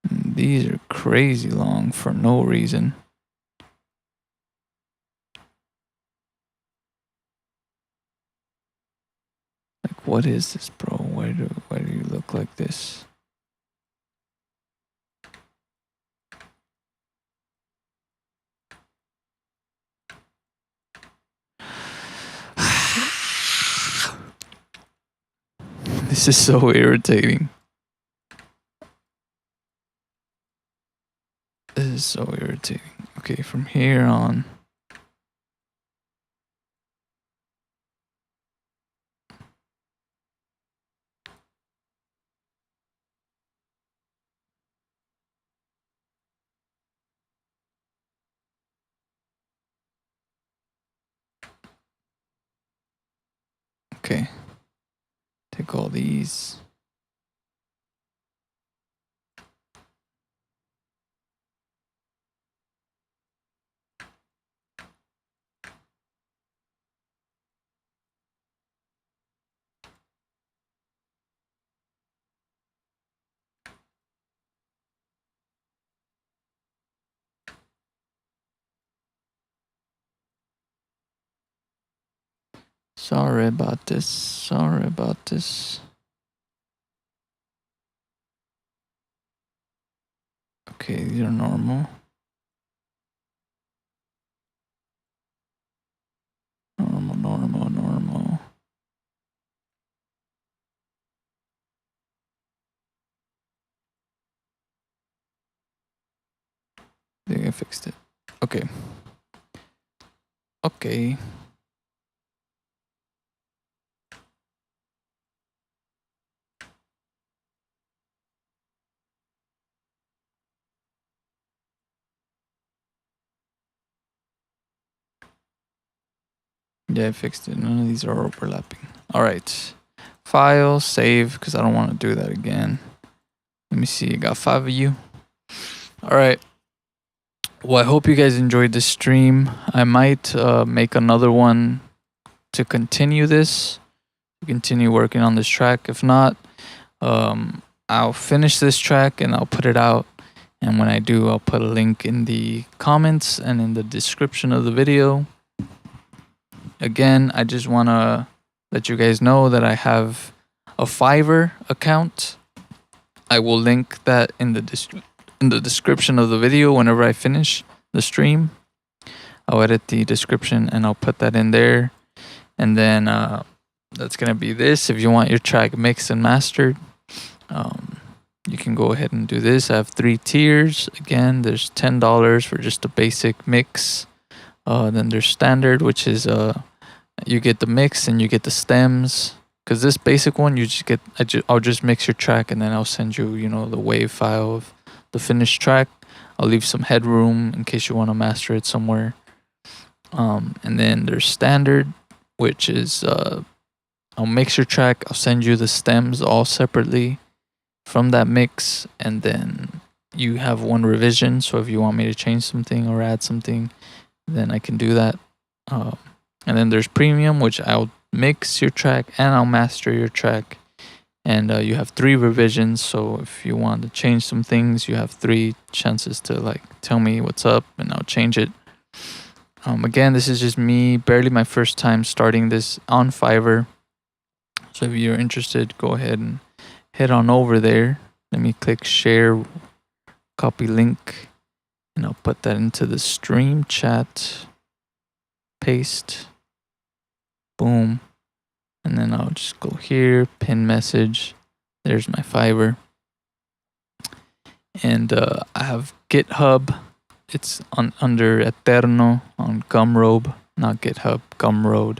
And these are crazy long for no reason. Like, what is this, bro? Why do you look like this? This is so irritating. This is so irritating. Okay, from here on. Okay. Take all these. Sorry about this. Sorry about this. Okay, these are normal. Normal. I think I fixed it. Okay. Okay. Yeah, I fixed it. None of these are overlapping. All right. File, save, because I don't want to do that again. Let me see. I got 5 of you. All right. Well, I hope you guys enjoyed this stream. I might make another one to continue this, to continue working on this track. If not, I'll finish this track and I'll put it out. And when I do, I'll put a link in the comments and in the description of the video. Again, I just want to let you guys know that I have a Fiverr account. I will link that in the description of the video whenever I finish the stream. I'll edit the description and I'll put that in there. And then that's going to be this. If you want your track mixed and mastered, you can go ahead and do this. I have 3 tiers. Again, there's $10 for just a basic mix. Then there's standard, which is you get the mix and you get the stems. Because this basic one, you just get, I'll just mix your track and then I'll send you, the WAV file of the finished track. I'll leave some headroom in case you want to master it somewhere. And then there's standard, which is I'll mix your track. I'll send you the stems all separately from that mix, and then you have one revision. So if you want me to change something or add something, then I can do that. And then there's premium, which I'll mix your track and I'll master your track. And you have 3 revisions. So if you want to change some things, you have 3 chances to tell me what's up and I'll change it. Again, this is just me, barely my first time starting this on Fiverr. So if you're interested, go ahead and head on over there. Let me click share, copy link, and I'll put that into the stream chat. Paste. Boom. And then I'll just go here, pin message. There's my Fiverr. And I have GitHub. It's under Eterno on Gumroad. Not GitHub, Gumroad.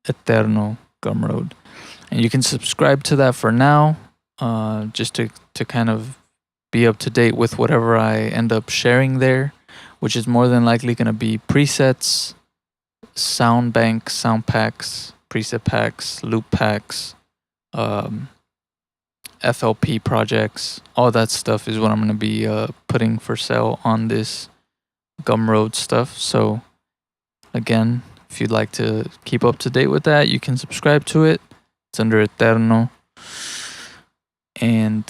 Eterno, Gumroad. And you can subscribe to that for now, just to kind of be up to date with whatever I end up sharing there, which is more than likely going to be presets, sound banks, sound packs, preset packs, loop packs, FLP projects. All that stuff is what I'm going to be putting for sale on this Gumroad stuff. So again, if you'd like to keep up to date with that, you can subscribe to it. It's under Eterno. And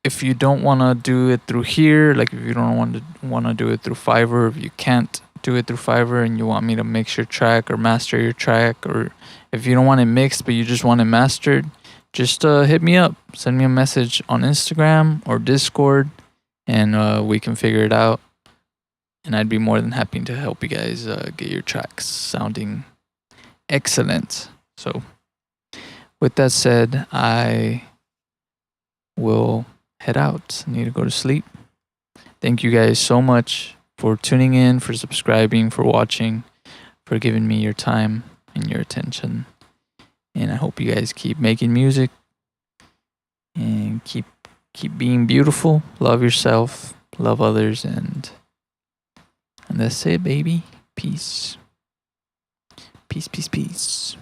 if you don't want to do it through here, like if you don't want to do it through Fiverr, if you can't do it through Fiverr and you want me to mix your track or master your track, or if you don't want it mixed but you just want it mastered, just hit me up. Send me a message on Instagram or Discord and we can figure it out. And I'd be more than happy to help you guys get your tracks sounding excellent. So with that said, I will head out. I need to go to sleep. Thank you guys so much for tuning in, for subscribing, for watching, for giving me your time and your attention. And I hope you guys keep making music and keep being beautiful. Love yourself, love others, and that's it, baby. Peace. Peace, peace, peace.